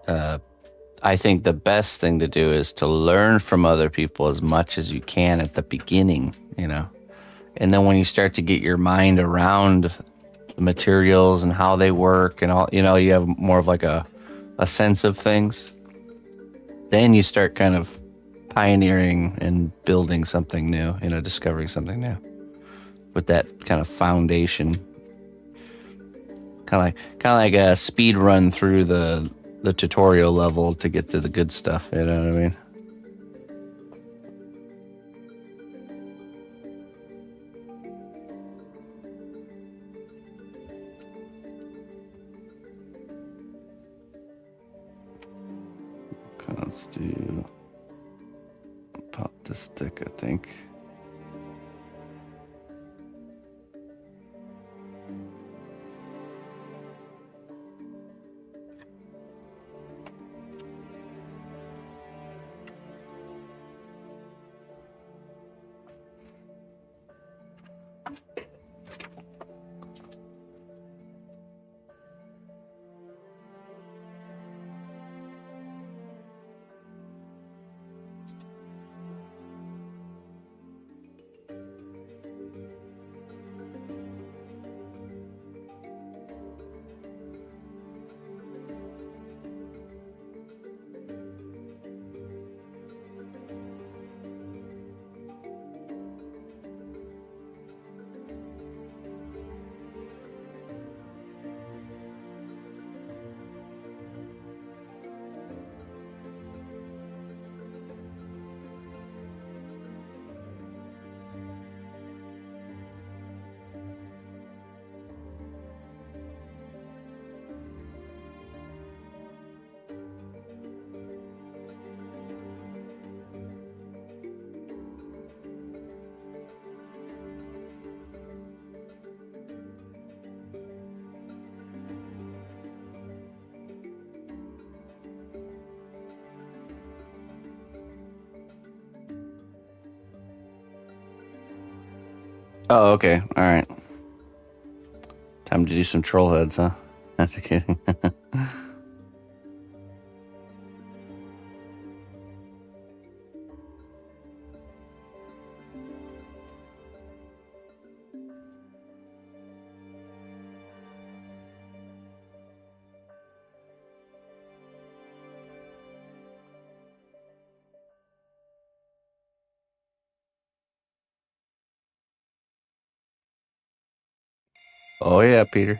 I think the best thing to do is to learn from other people as much as you can at the beginning, you know, and then when you start to get your mind around the materials and how they work and all, you know, you have more of like a sense of things. Then you start kind of pioneering and building something new, you know, discovering something new with that kind of foundation. Kind of like a speed run through the the tutorial level to get to the good stuff, you know what I mean? Okay, let's do pop the stick, I think. Oh, okay. All right. Time to do some troll heads, huh? Not just kidding. Oh yeah, Peter.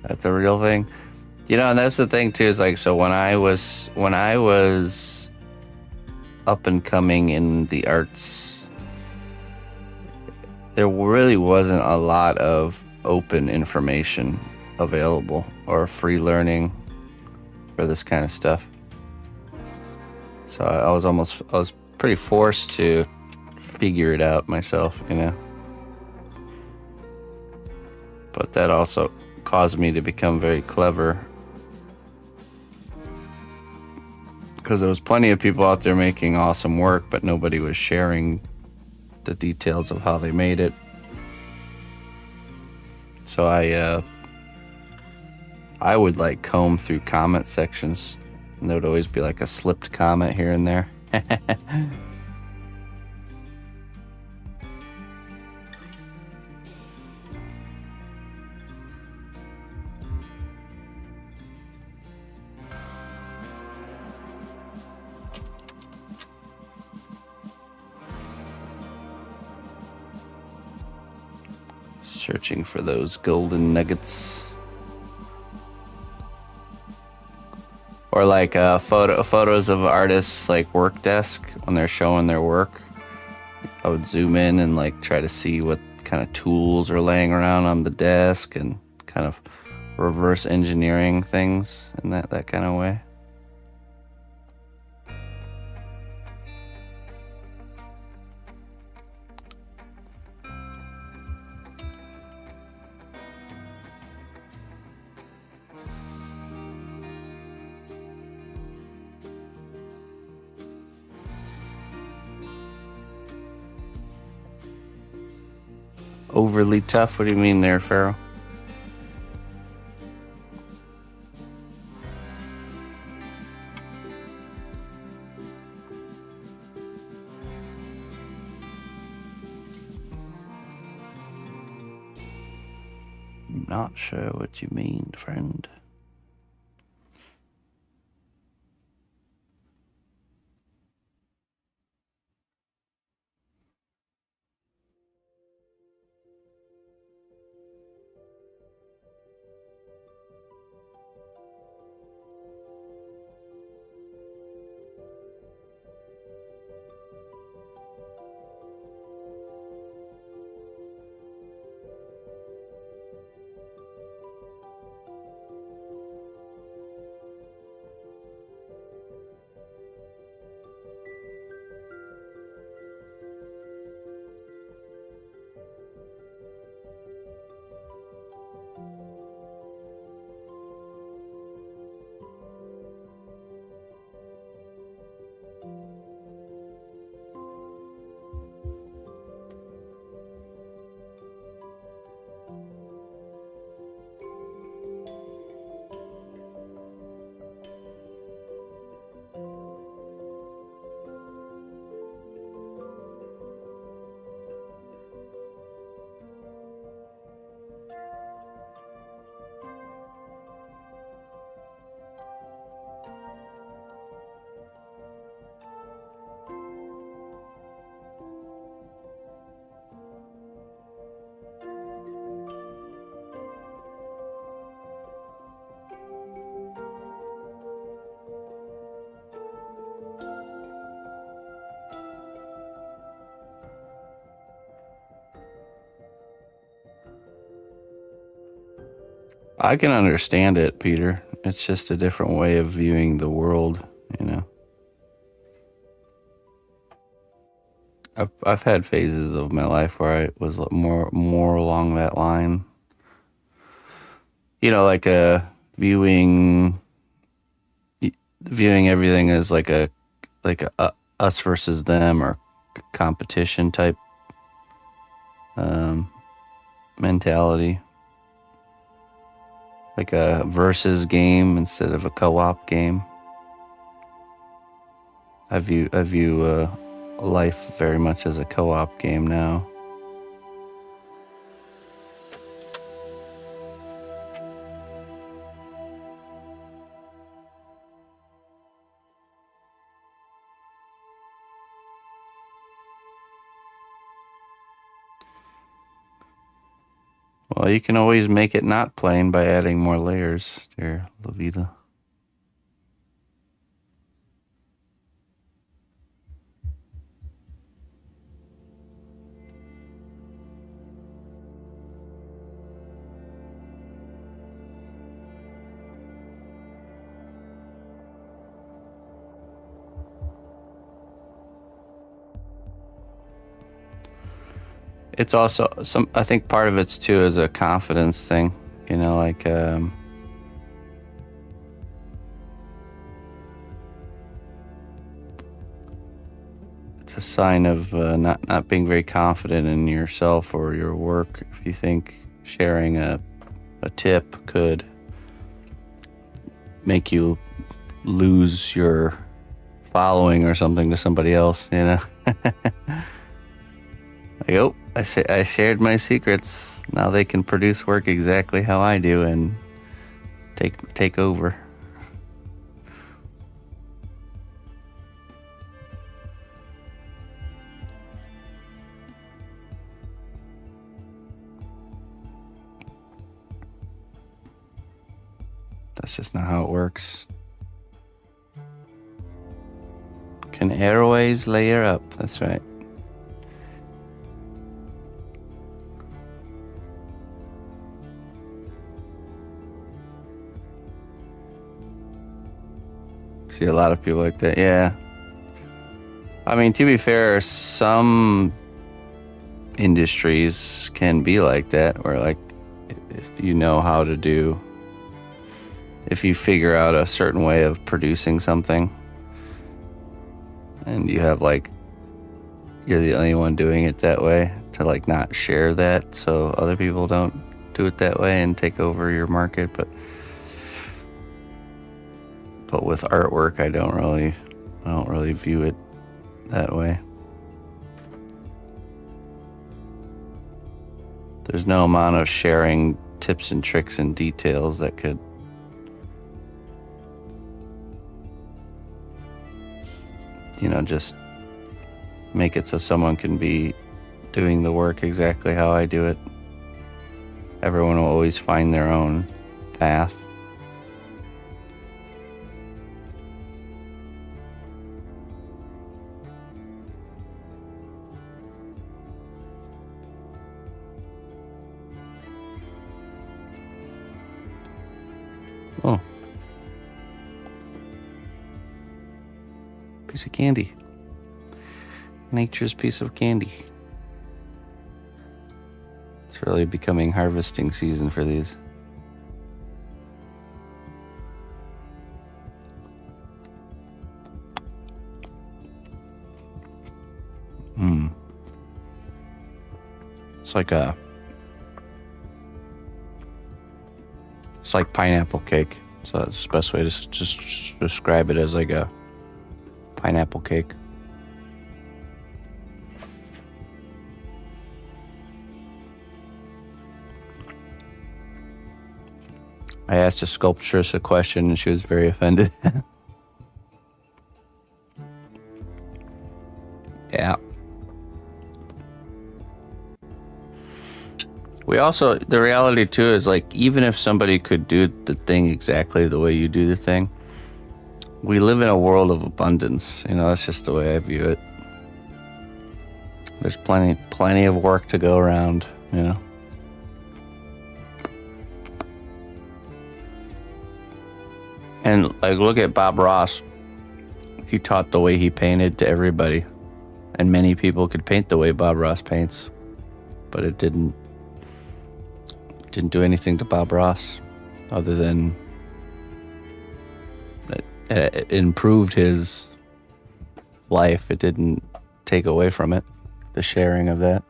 That's a real thing. You know, and that's the thing too, is like, so when I was up and coming in the arts, there really wasn't a lot of open information available or free learning for this kind of stuff. So I was pretty forced to figure it out myself, you know. But that also caused me to become very clever, because there was plenty of people out there making awesome work, but nobody was sharing the details of how they made it. So I would like comb through comment sections, and there would always be like a slipped comment here and there. Searching for those golden nuggets. Or like photos of artists' like work desk when they're showing their work. I would zoom in and like try to see what kind of tools are laying around on the desk, and kind of reverse engineering things in that kind of way. Overly tough? What do you mean there, Pharaoh? Not sure what you mean, friend. I can understand it, Peter. It's just a different way of viewing the world, you know. I've had phases of my life where I was more along that line. You know, like viewing everything as like a us versus them or competition type mentality, like a versus game instead of a co-op game. I view life very much as a co-op game now. Well, you can always make it not plain by adding more layers, dear Levita. It's also I think part of it's too is a confidence thing, you know, like it's a sign of not being very confident in yourself or your work if you think sharing a tip could make you lose your following or something to somebody else, you know. Like, oh, I shared my secrets. Now they can produce work exactly how I do and take over. That's just not how it works. Can airways layer up? That's right. See a lot of people like that. Yeah. I mean, to be fair, some industries can be like that, where like if you know how to do, if you figure out a certain way of producing something and you have like, you're the only one doing it that way, to like not share that so other people don't do it that way and take over your market. But with artwork, I don't really view it that way. There's no amount of sharing tips and tricks and details that could just make it so someone can be doing the work exactly how I do it. Everyone will always find their own path. Oh. Piece of candy. Nature's piece of candy. It's really becoming harvesting season for these. It's like pineapple cake. So that's the best way to just describe it, as like a pineapple cake. I asked a sculptress a question and she was very offended. Yeah. We also, the reality too is like, even if somebody could do the thing exactly the way you do the thing, we live in a world of abundance. You know, that's just the way I view it. There's plenty of work to go around, you know. And like, look at Bob Ross. He taught the way he painted to everybody, and many people could paint the way Bob Ross paints, but it didn't do anything to Bob Ross other than it improved his life. It didn't take away from it, the sharing of that.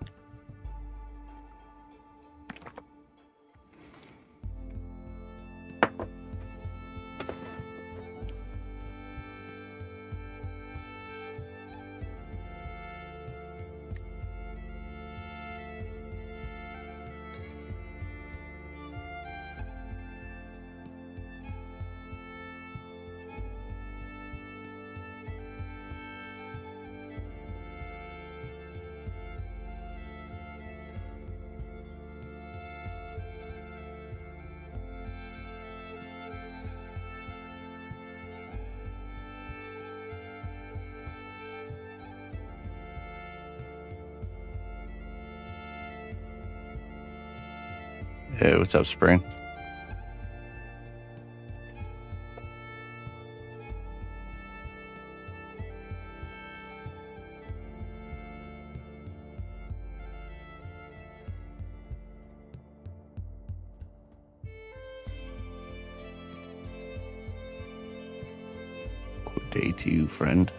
Hey, what's up, Spring? Good day to you, friend.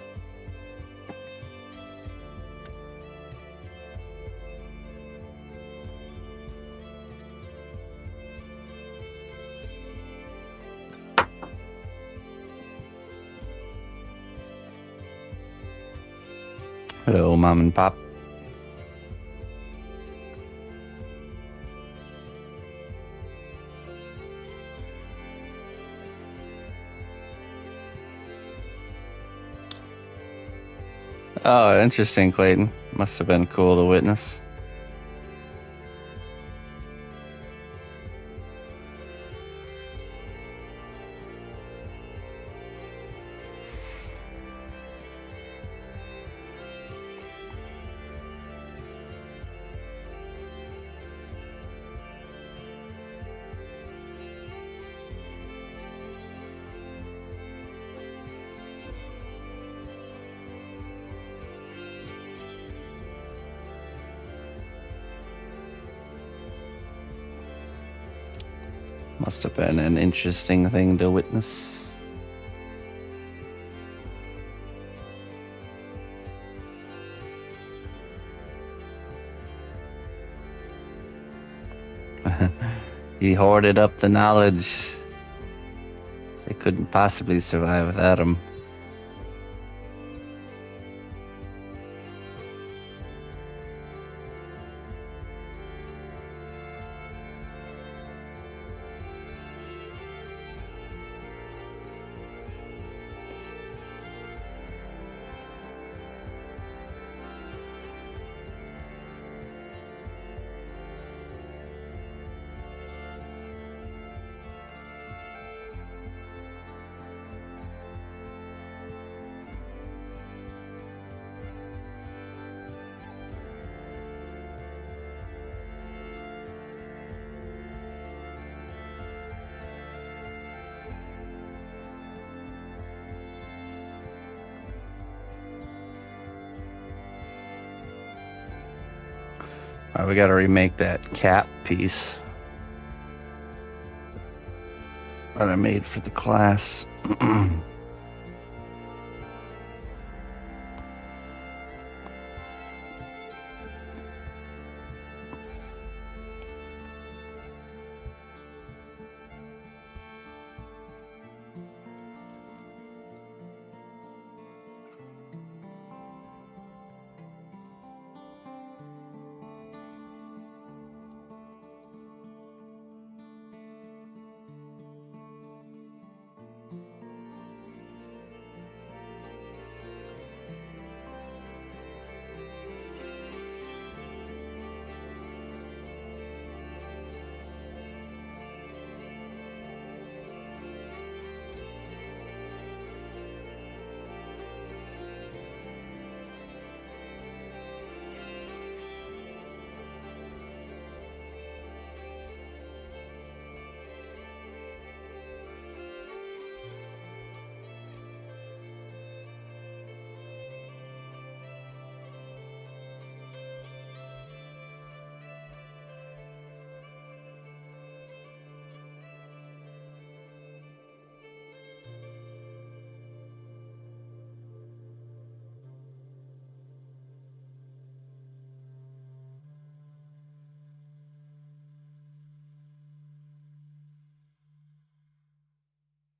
Hello, Mom and Pop. Oh, interesting, Clayton. Must have been cool to witness. Must have been an interesting thing to witness. He hoarded up the knowledge. They couldn't possibly survive without him. All right, we got to remake that cap piece that I made for the class.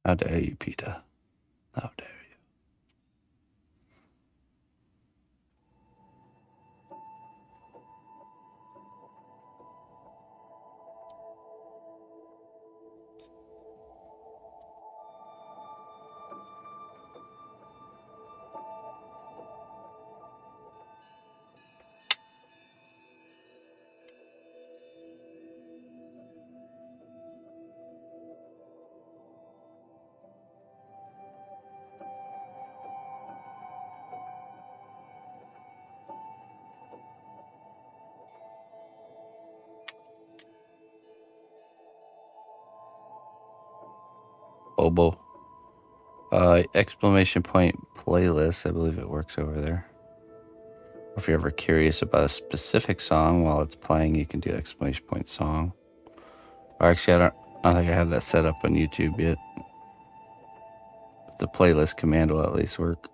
How dare you, Peter? How dare you? Oboe. Exclamation point playlist. I believe it works over there. If you're ever curious about a specific song while it's playing, you can do exclamation point song. Or actually, I don't think I have that set up on YouTube yet. But the playlist command will at least work.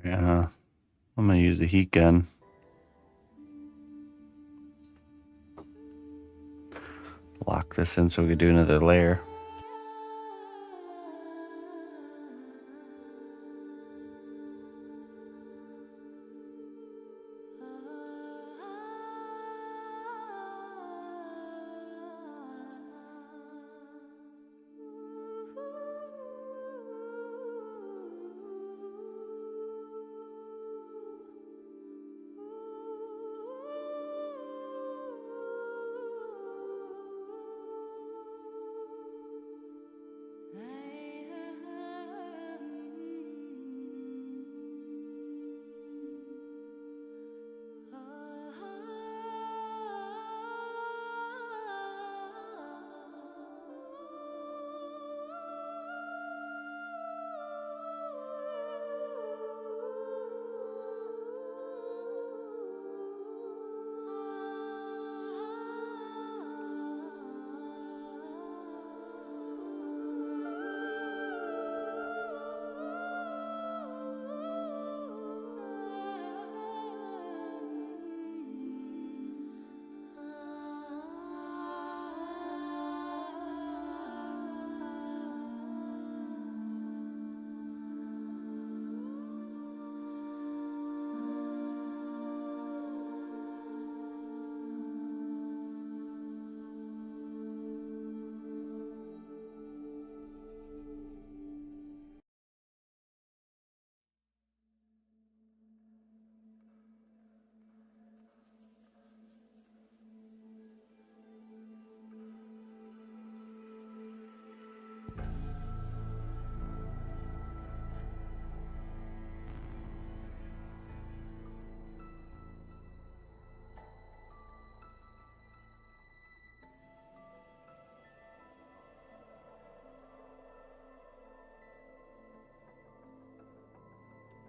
Yeah, I'm gonna use the heat gun. Lock this in so we can do another layer.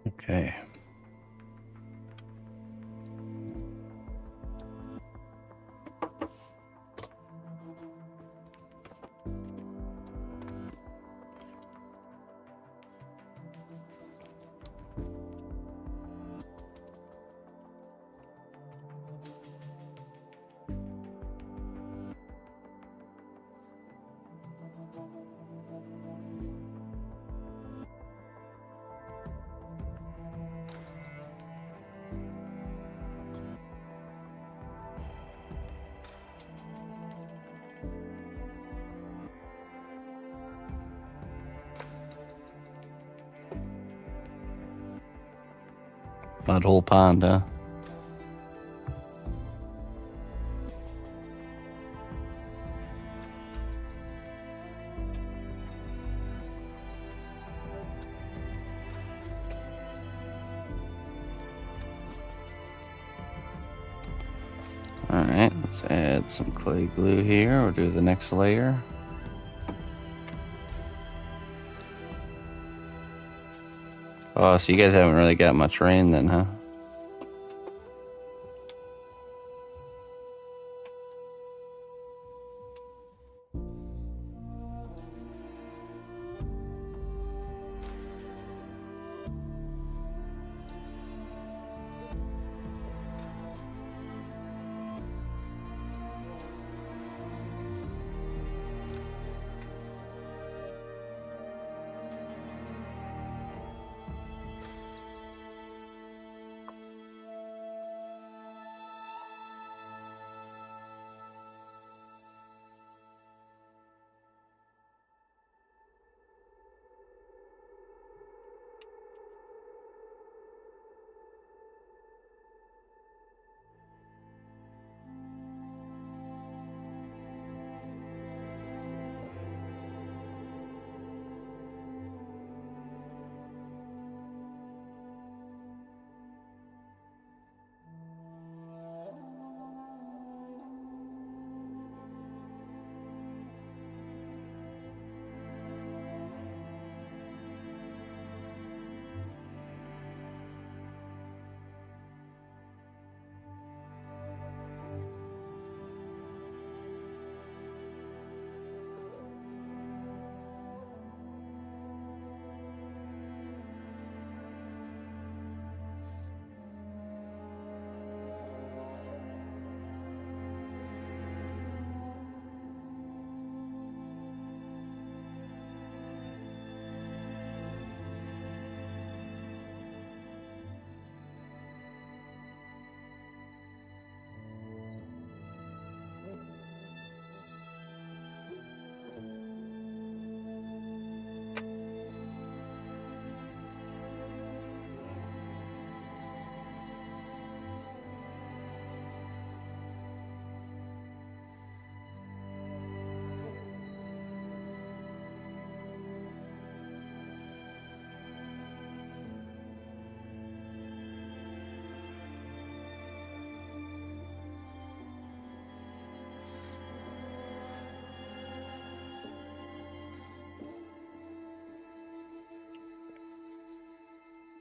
Okay. Mudhole Pond, huh? Alright, let's add some clay glue here. We'll do the next layer. Oh, so you guys haven't really got much rain then, huh?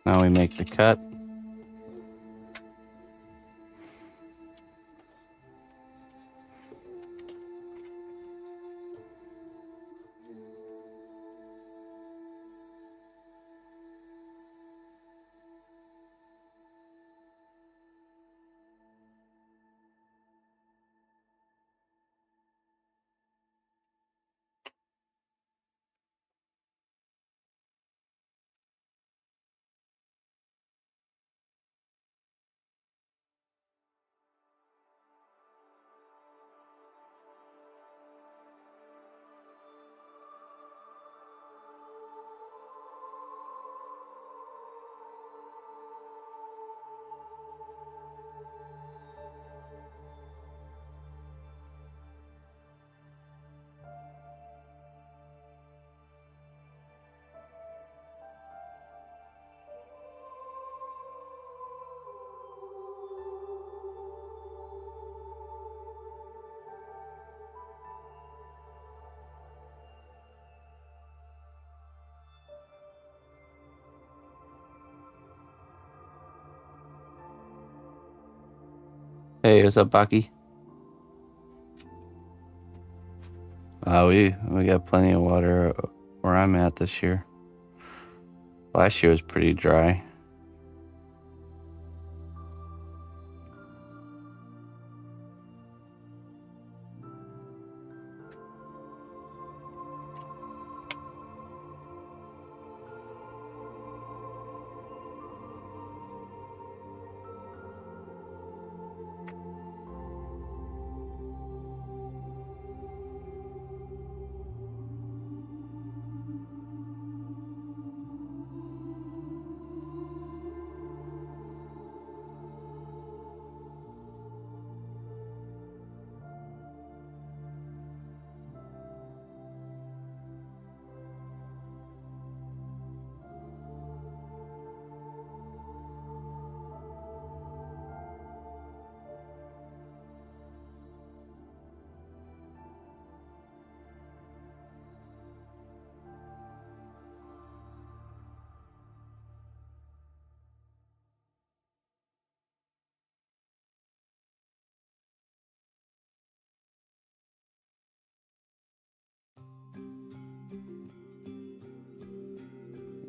Now we make the cut. Hey, what's up, Baki? We got plenty of water where I'm at this year. Last year was pretty dry.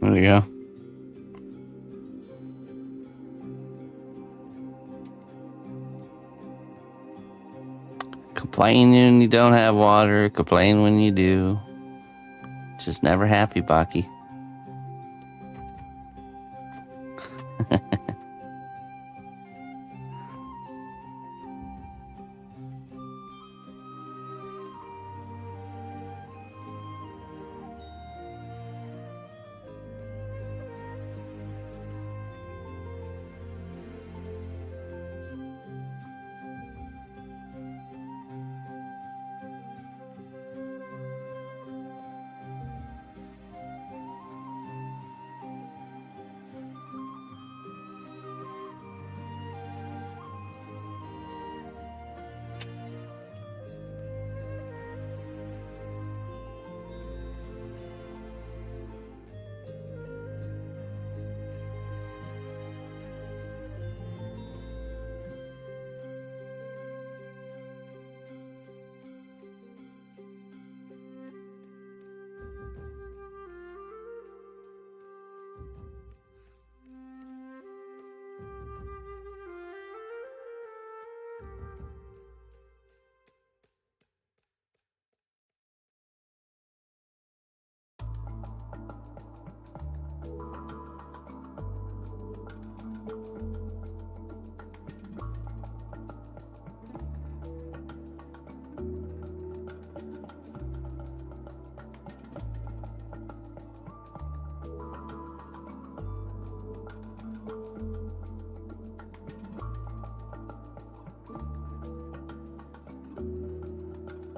There you go. Complain when you don't have water. Complain when you do. Just never happy, Baki.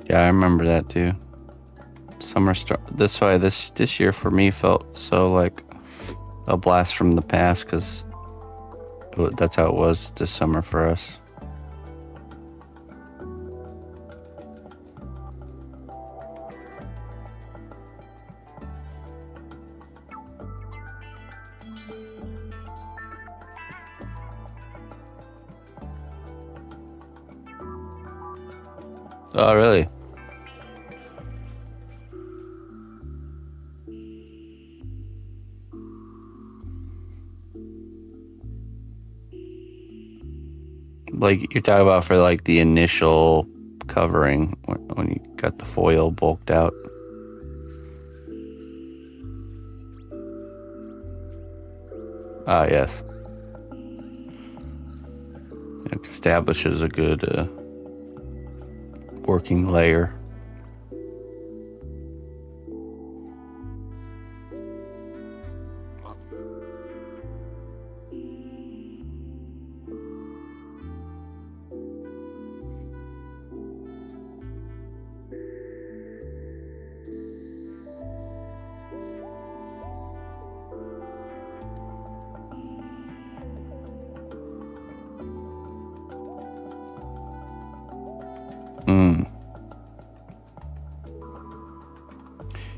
Yeah, I remember that too. Summer start this year for me felt so like a blast from the past because that's how it was this summer for us. Oh, really? Like you're talking about for like the initial covering when you got the foil bulked out. Ah, yes. It establishes a good working layer.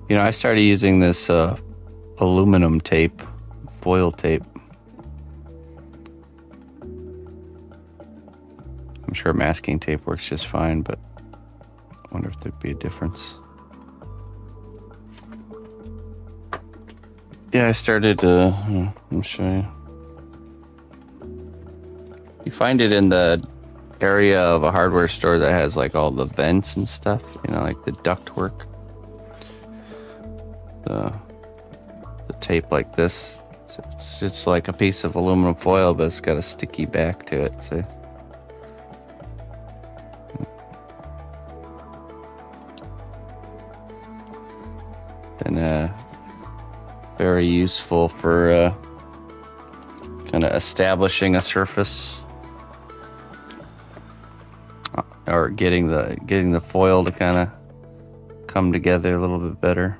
You know, I started using this aluminum tape, foil tape. I'm sure masking tape works just fine, but I wonder if there'd be a difference. Yeah, I started, I'll show you. You find it in the area of a hardware store that has like all the vents and stuff, you know, like the duct work. The tape like this, it's just like a piece of aluminum foil, but it's got a sticky back to it, see? And very useful for kind of establishing a surface or getting the foil to kind of come together a little bit better.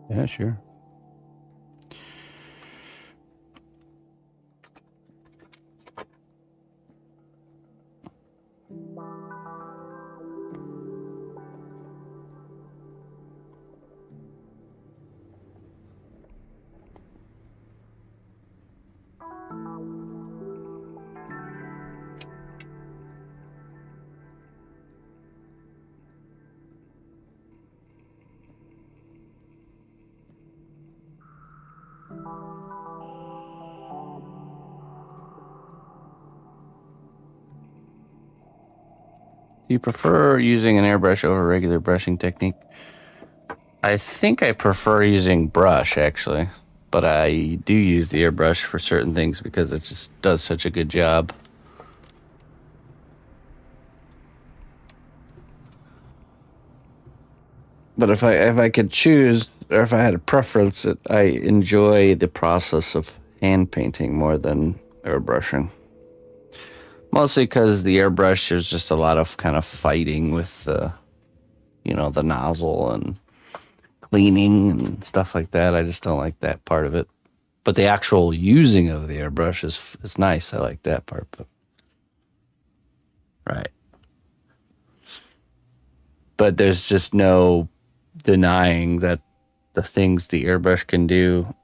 Yeah, sure. Do you prefer using an airbrush over a regular brushing technique? I think I prefer using brush, actually. But I do use the airbrush for certain things because it just does such a good job. But if I could choose, or if I had a preference, I enjoy the process of hand painting more than airbrushing. Mostly because the airbrush, there's just a lot of kind of fighting with the nozzle and cleaning and stuff like that. I just don't like that part of it. But the actual using of the airbrush is nice. I like that part. But right. But there's just no denying that the things the airbrush can do,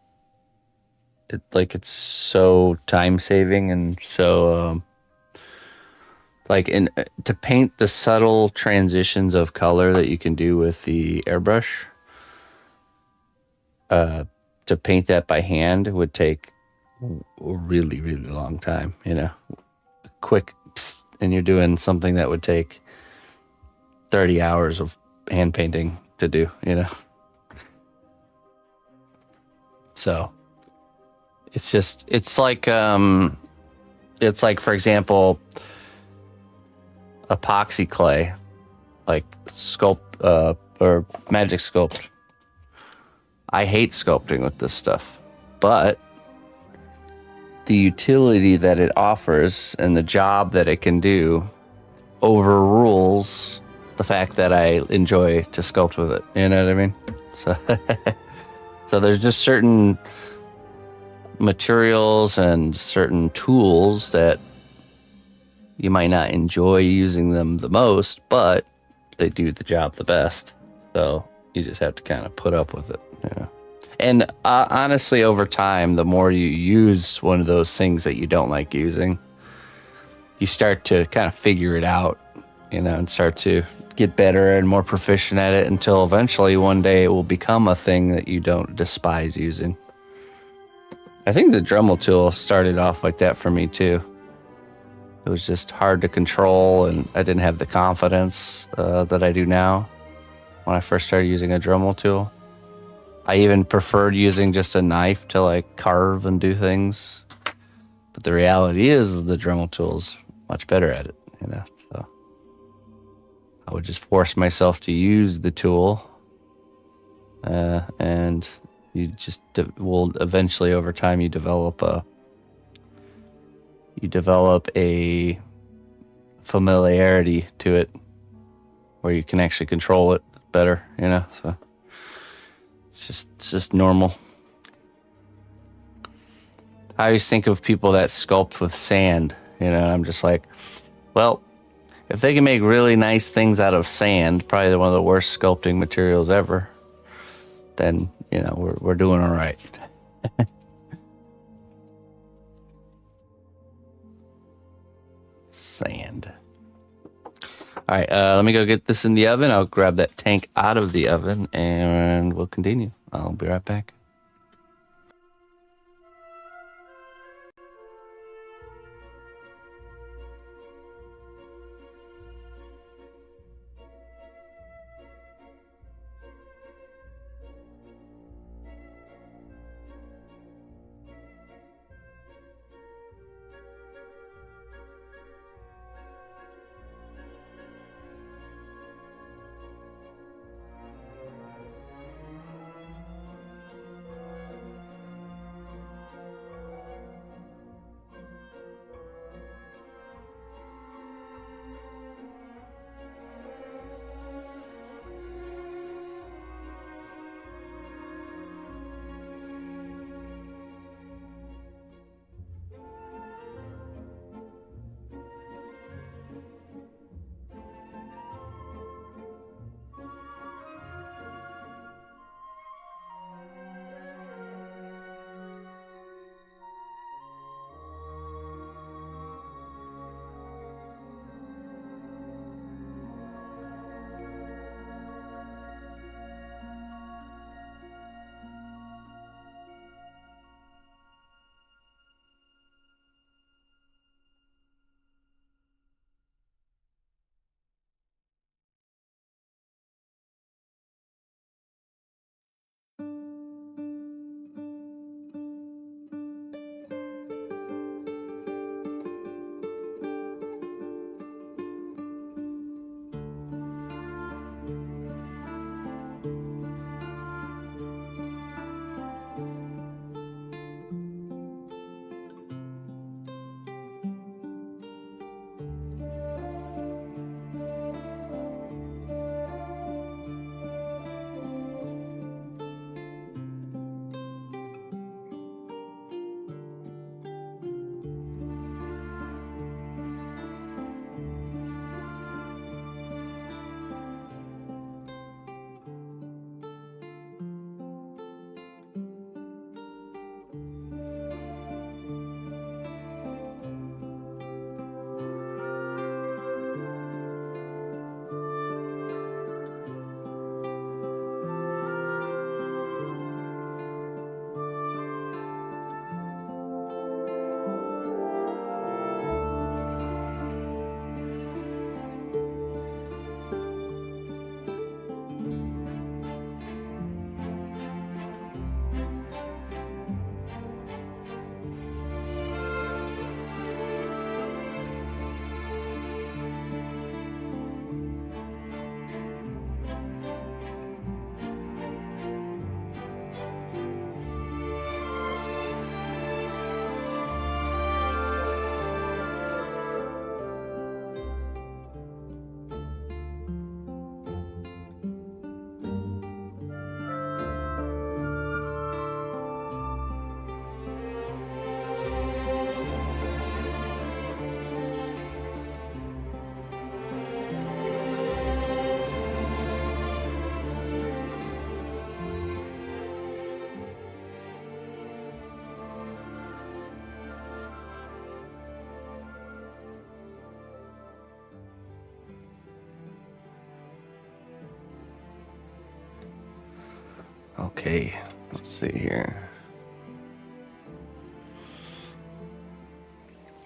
it's so time saving and so to paint the subtle transitions of color that you can do with the airbrush. To paint that by hand would take a really, really long time, quick, and you're doing something that would take 30 hours of hand painting to do, So it's like, for example, epoxy clay, like or magic sculpt. I hate sculpting with this stuff, but the utility that it offers and the job that it can do overrules the fact that I enjoy to sculpt with it. You know what I mean? So, so there's just certain materials and certain tools that you might not enjoy using them the most, but they do the job the best. So you just have to kind of put up with it. And honestly, over time, the more you use one of those things that you don't like using, you start to kind of figure it out, and start to get better and more proficient at it until eventually one day it will become a thing that you don't despise using. I think the Dremel tool started off like that for me too. It was just hard to control, and I didn't have the confidence that I do now when I first started using a Dremel tool. I even preferred using just a knife to like carve and do things. But the reality is the Dremel tool's much better at it, so I would just force myself to use the tool, and you just will eventually, over time, you develop a familiarity to it where you can actually control it better, so it's just normal. I always think of people that sculpt with sand, I'm just like, well, if they can make really nice things out of sand, probably one of the worst sculpting materials ever, then, we're doing all right. Sand. All right, let me go get this in the oven. I'll grab that tank out of the oven and we'll continue. I'll be right back. Okay, let's see here.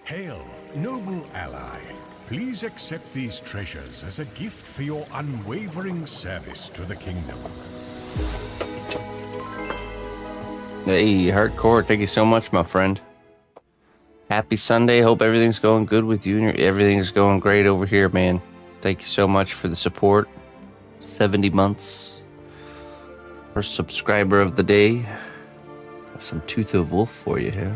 Hail, noble ally. Please accept these treasures as a gift for your unwavering service to the kingdom. Hey, Hardcore, thank you so much, my friend. Happy Sunday. Hope everything's going good with you and everything's going great over here, man. Thank you so much for the support. 70 months. First subscriber of the day. Got some Tooth of Wolf for you here.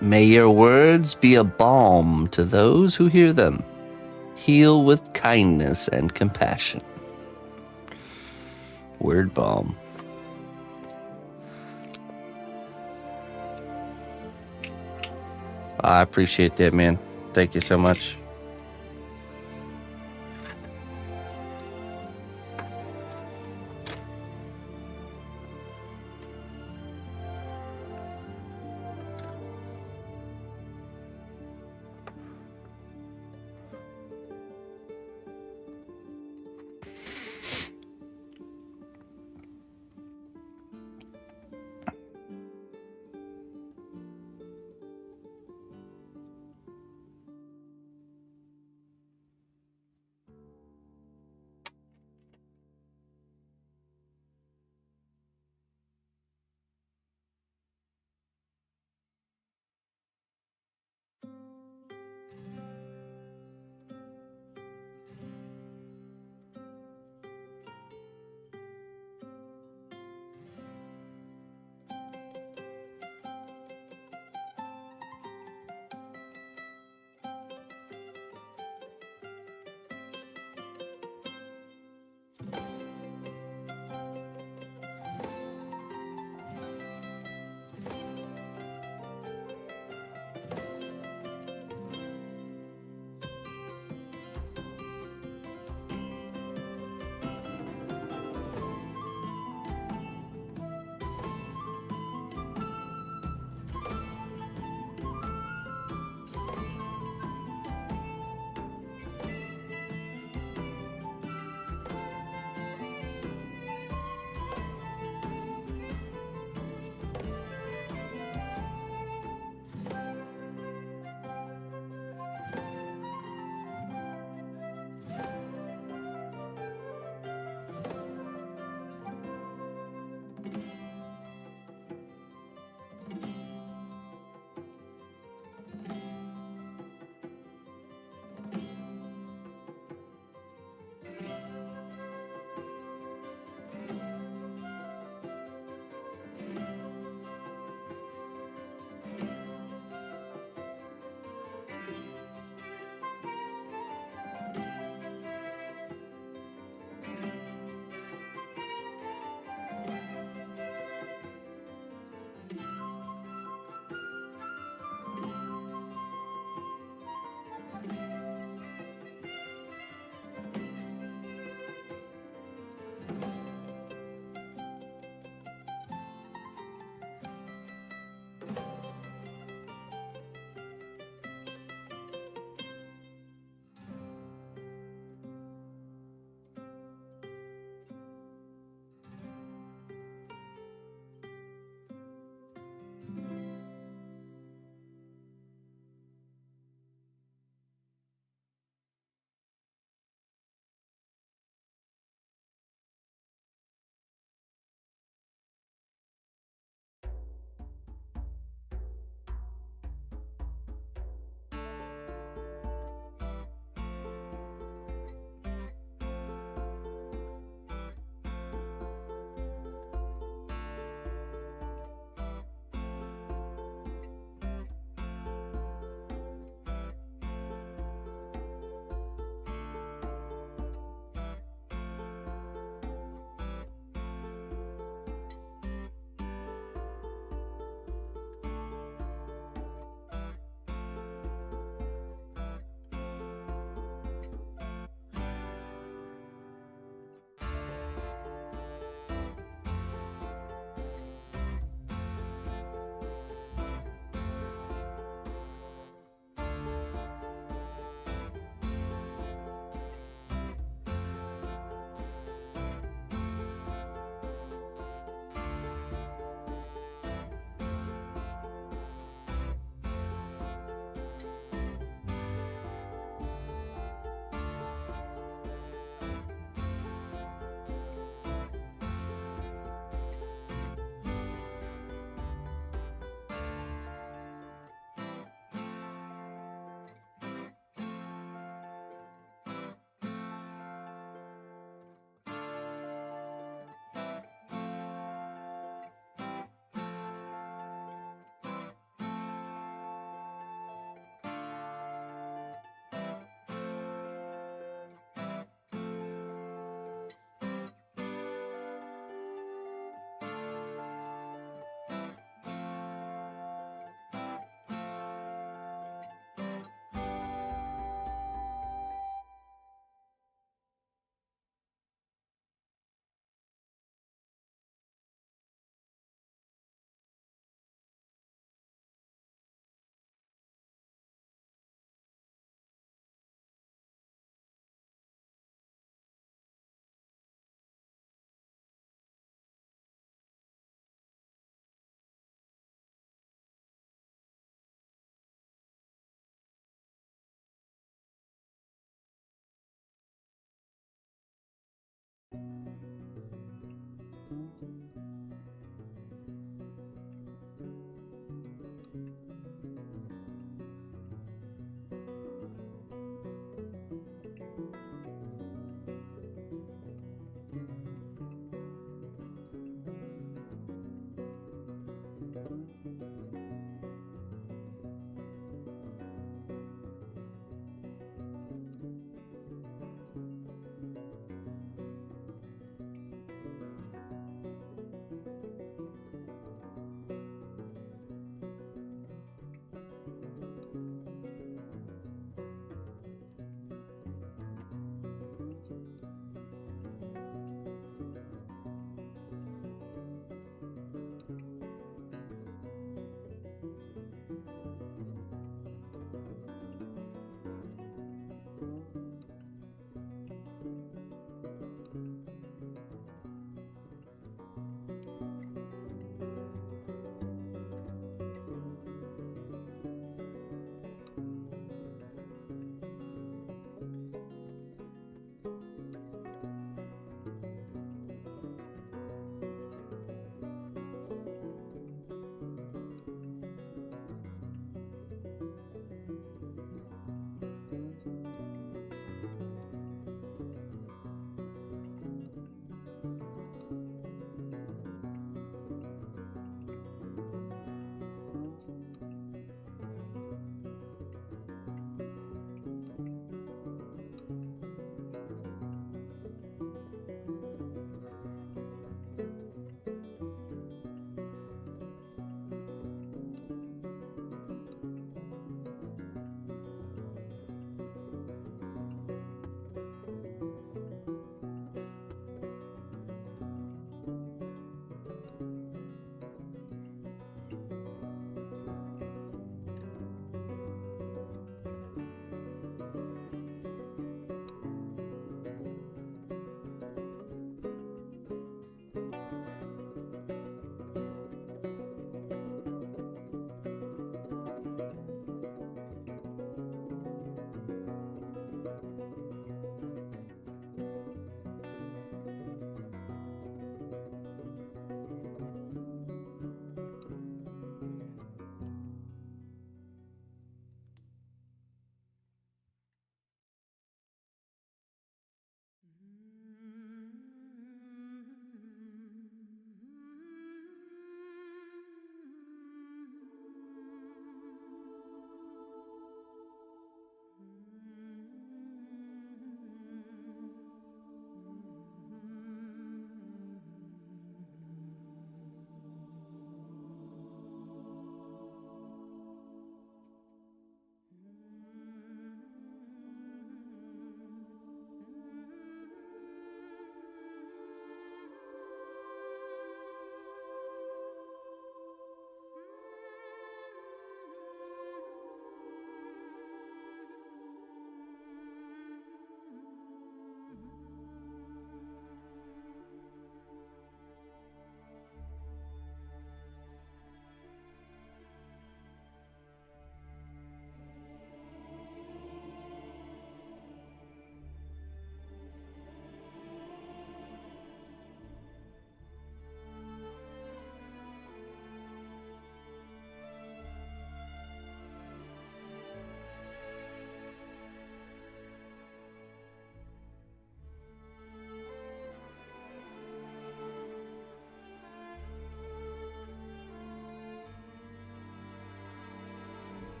May your words be a balm to those who hear them. Heal with kindness and compassion. Word balm. I appreciate that, man. Thank you so much.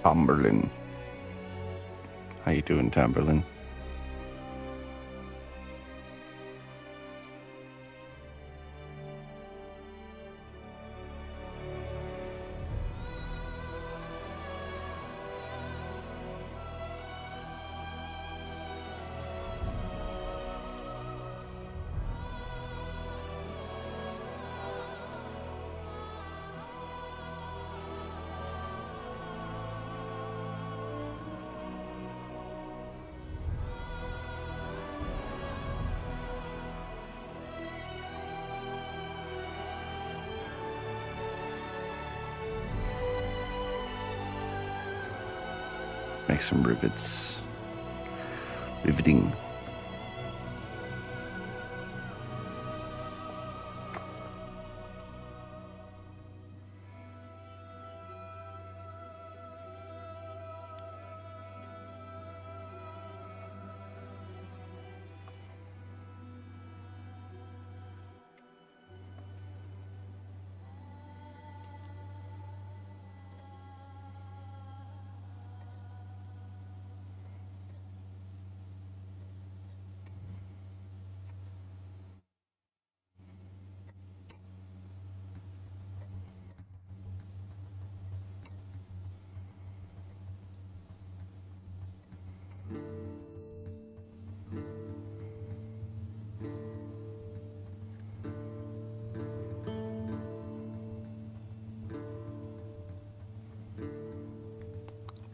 Tomberlin. How you doing, Tomberlin? Make some rivets. Riveting.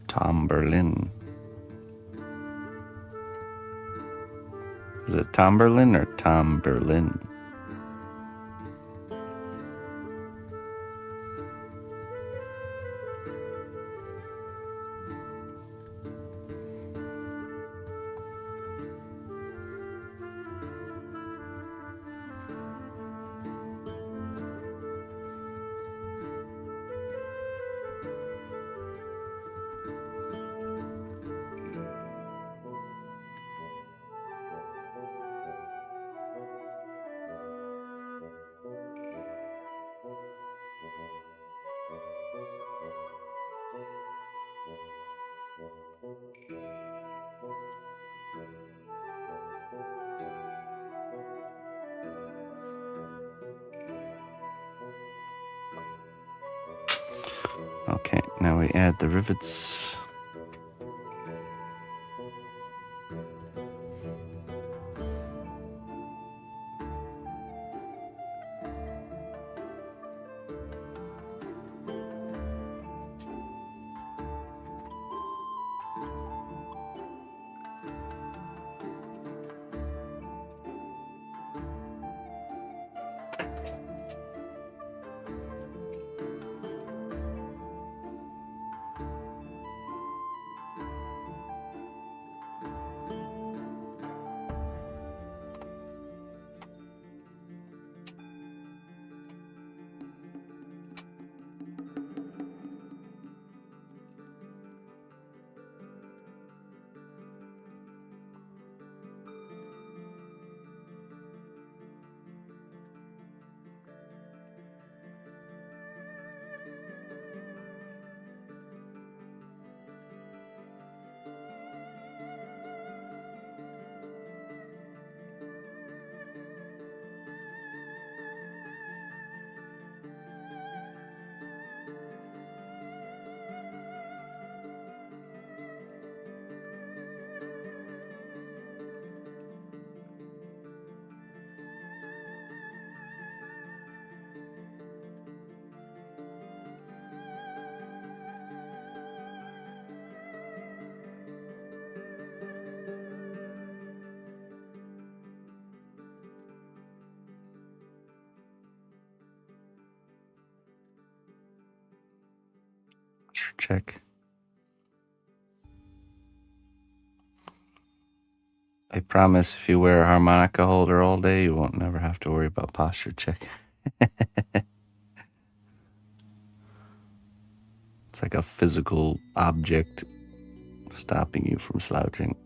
Tomberlin. Is it Tomberlin or Tomberlin? Okay, now we add the rivets. Check. I promise if you wear a harmonica holder all day, you won't never have to worry about posture check. It's like a physical object stopping you from slouching.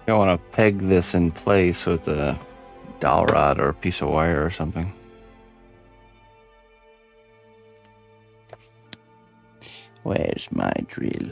I want to peg this in place with a dowel rod or a piece of wire or something. Where's my drill?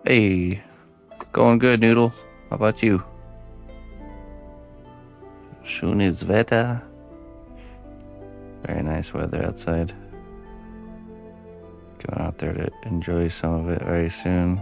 Hey, going good, Noodle. How about you? Schönes Wetter. Very nice weather outside. Going out there to enjoy some of it very soon.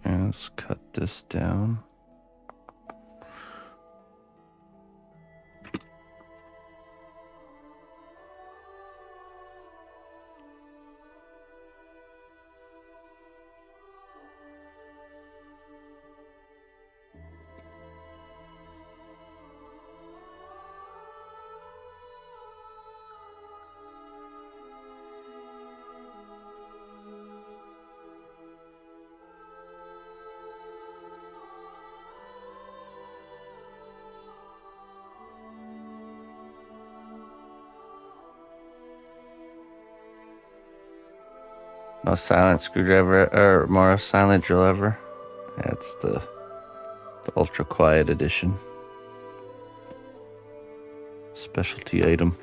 Okay, let's cut this down. Most silent screwdriver, or more silent drill ever. That's the ultra quiet edition. Specialty item.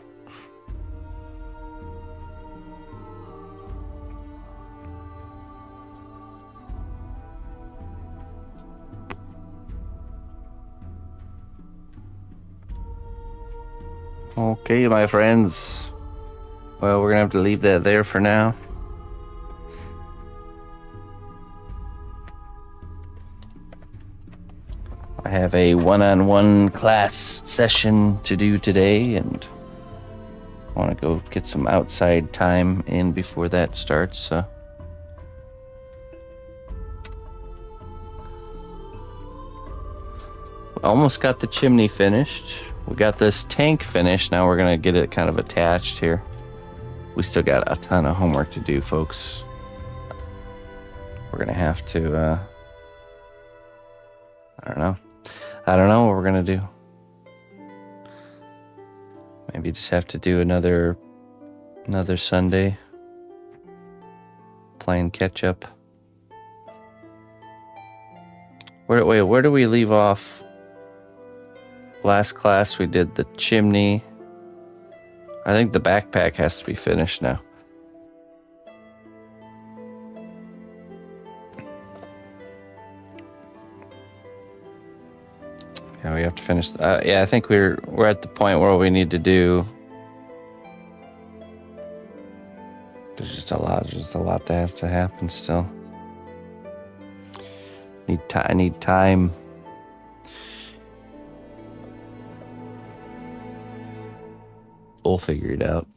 Okay, my friends. Well, we're gonna have to leave that there for now. I have a one-on-one class session to do today, and I want to go get some outside time in before that starts, so. Almost got the chimney finished. We got this tank finished. Now we're going to get it kind of attached here. We still got a ton of homework to do, folks. We're going to have to, I don't know what we're going to do. Maybe just have to do another Sunday. Playing catch up. Where do we leave off? Last class we did the chimney. I think the backpack has to be finished now. Yeah, we have to finish. Yeah, I think we're at the point where we need to do. There's just a lot that has to happen still. I need time. We'll figure it out.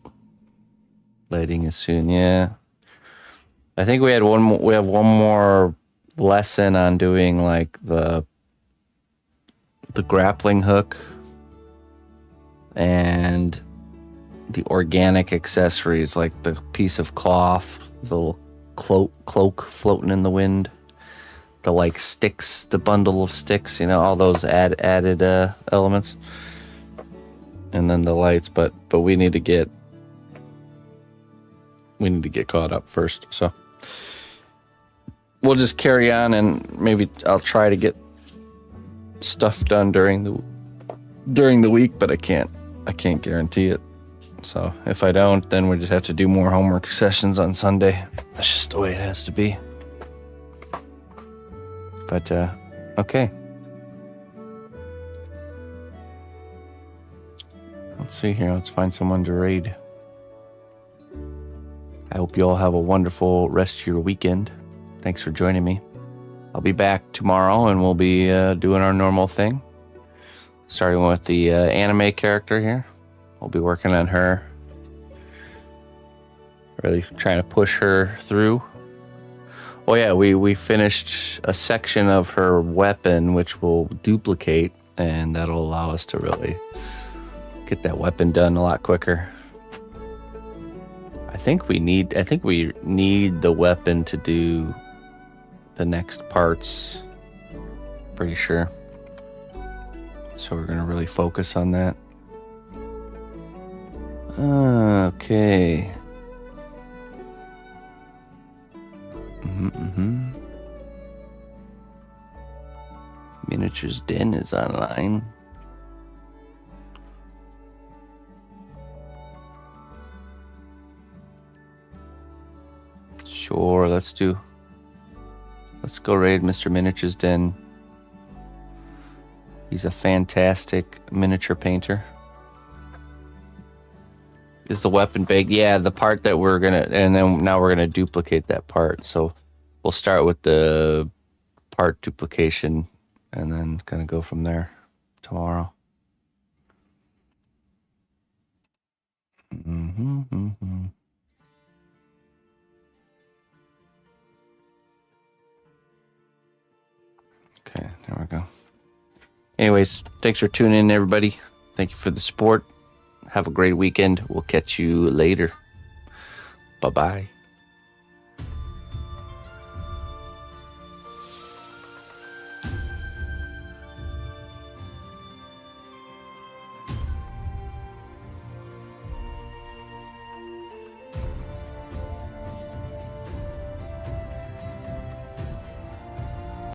Lighting is soon, yeah. I think we have one more lesson on doing like the grappling hook and the organic accessories, like the piece of cloth, the little cloak floating in the wind, the like sticks, the bundle of sticks, all those added elements, and then the lights. But we need to get caught up first. So we'll just carry on, and maybe I'll try to get stuff done during the week, but I can't guarantee it. So if I don't, then we just have to do more homework sessions on Sunday. That's just the way it has to be. But okay. Let's see here. Let's find someone to raid. I hope you all have a wonderful rest of your weekend. Thanks for joining me. I'll be back tomorrow, and we'll be doing our normal thing. Starting with the anime character here. We'll be working on her. Really trying to push her through. Oh yeah, we finished a section of her weapon, which will duplicate, and that'll allow us to really get that weapon done a lot quicker. I think we need the weapon to do the next parts. Pretty sure. So we're gonna really focus on that. Okay. Miniatures Den is online. Sure, let's go raid Mr. Miniatures Den. He's a fantastic miniature painter. Is the weapon big? Yeah, the part that now we're gonna duplicate that part. So we'll start with the part duplication and then kind of go from there tomorrow. Okay, there we go. Anyways, thanks for tuning in, everybody. Thank you for the support. Have a great weekend. We'll catch you later. Bye-bye.